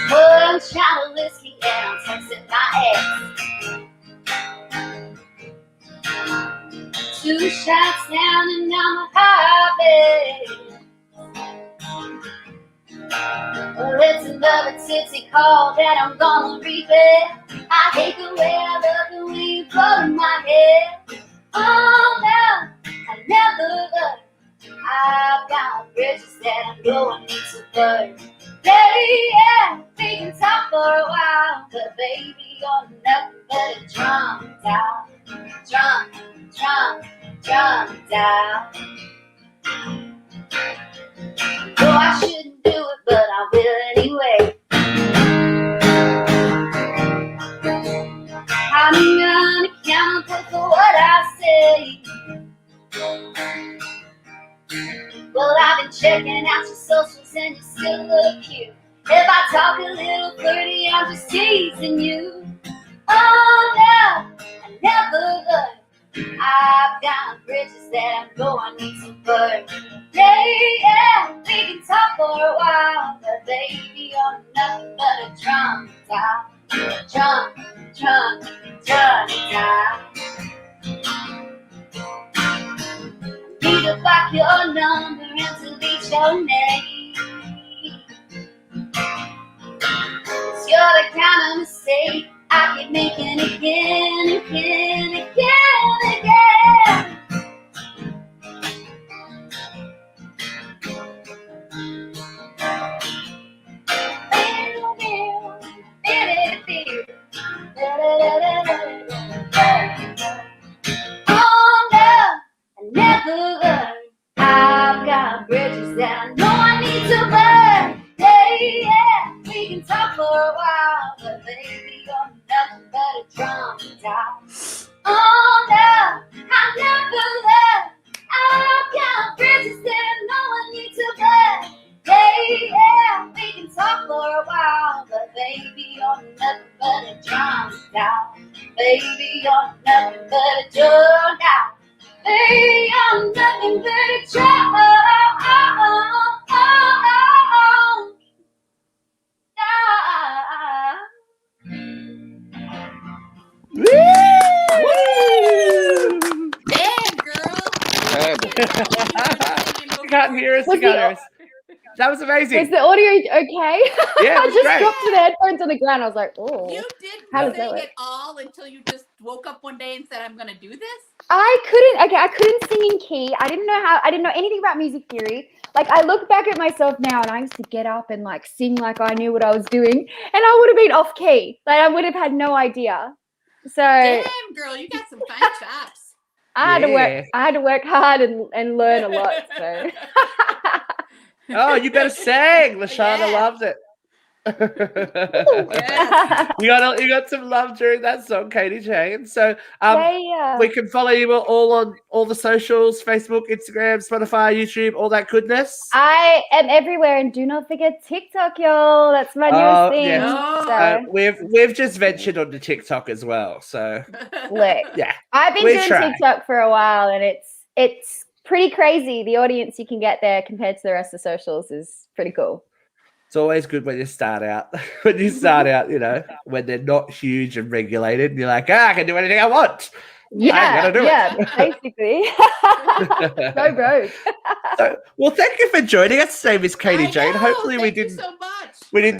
One shot of whiskey and I'm texting my ex. 2 shots down and I'm a high Well, it's another tipsy call that I'm gonna replay. I hate the way I look and when you go in my head. Oh no, I never learned. I've got bridges that I know I need to burn. Yeah, we can talk for a while, but baby, you're nothing but a drunk dial. Drunk dial. No, I shouldn't do it, but I will anyway. I'm unaccountable for what I say. Well, I've been checking out your socials and you still look cute. If I talk a little flirty, I'm just teasing you. Oh no, I never learned. I've got bridges that I know I need to burn. Yeah, we can talk for a while, but baby, you're nothing but a drunk dial. Drunk dial. Need to block your number and delete your name. 'Cause you're the kind of mistake I keep making again. Oh no, I never learned. I've got bridges that I know I need to burn. Yeah, we can talk for a while, but baby, you're nothing but a drunk dial. Oh no, I never learned. I've got bridges that I know I need to burn. Yeah, we can talk for a while, but baby, you're nothing but a drunk dial. Baby, you're nothing but a drunk dial. Baby, I'm nothing but a drunk Damn, girl. You can't hear us. That was amazing. Is the audio okay? Yeah, it I was just great. dropped the headphones on the ground. I was like, oh. You How does didn't that sing work? it all until you just woke up one day and said, I'm going to do this? I couldn't sing in key. I didn't know anything about music theory. Like, I look back at myself now and I used to get up and like sing like I knew what I was doing, and I would have been off key. Like, I would have had no idea. So Damn, girl, you got some fine chops. I had to work hard and learn a lot. So Oh, you better sing. Lashana loves it. Yes. You got some love during that song, Katie Jayne. So we can follow you all on all the socials: Facebook, Instagram, Spotify, YouTube, all that goodness. I am everywhere, and do not forget TikTok, y'all. That's my newest thing. Yes. So. We've just ventured onto TikTok as well. So look, yeah, I've been doing TikTok for a while, and it's pretty crazy. The audience you can get there compared to the rest of the socials is pretty cool. It's always good when you start out. When you start out, you know, when they're not huge and regulated, and you're like, I can do anything I want. Yeah, I'm gonna do it. Basically. Go rogue. So, well, thank you for joining us today, Miss Katie Jayne. Hopefully we didn't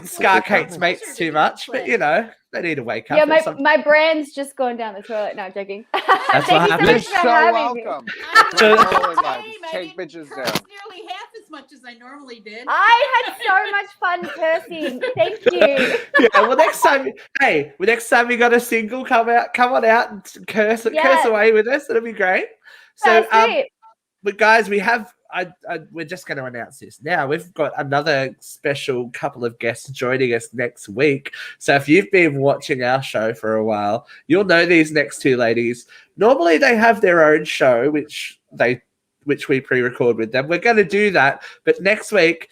scar Kate's mates too much, but you know, they need to wake up. Yeah, my brand's just gone down the toilet. No, I'm joking. That's Thank what you happens. so much for having me. Take bitches down. Nearly half as much as I normally did. I had so much fun cursing. Thank you. Yeah, well, next time you got a single, come on out and curse away with us. It'll be great. So, but guys, we have. We're just going to announce this now. We've got another special couple of guests joining us next week. So if you've been watching our show for a while, you'll know these next two ladies. Normally they have their own show, which we pre-record with them. We're going to do that, but next week,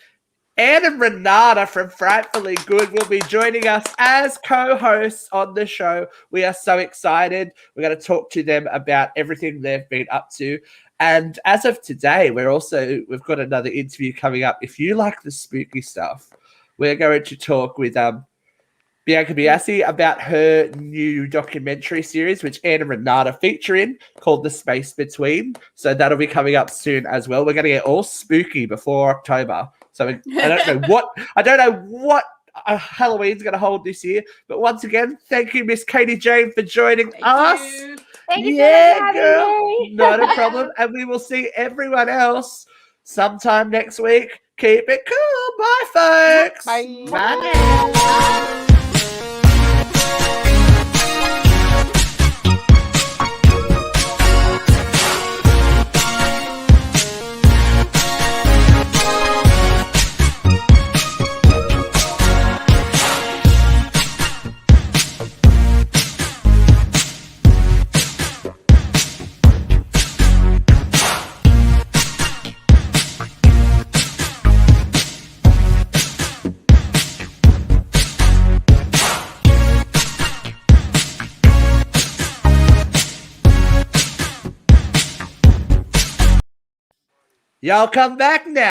Anne and Renata from Frightfully Good will be joining us as co-hosts on the show. We are so excited. We're going to talk to them about everything they've been up to. And as of today, we've got another interview coming up. If you like the spooky stuff, we're going to talk with Bianca Biassi about her new documentary series, which Anne and Renata feature in, called The Space Between. So that'll be coming up soon as well. We're going to get all spooky before October. So I don't know what Halloween's going to hold this year. But once again, thank you, Miss Katie Jayne, for joining us. Thank you so much for having me. Not a problem. And we will see everyone else sometime next week. Keep it cool. Bye, folks. Bye. Bye. Y'all come back now.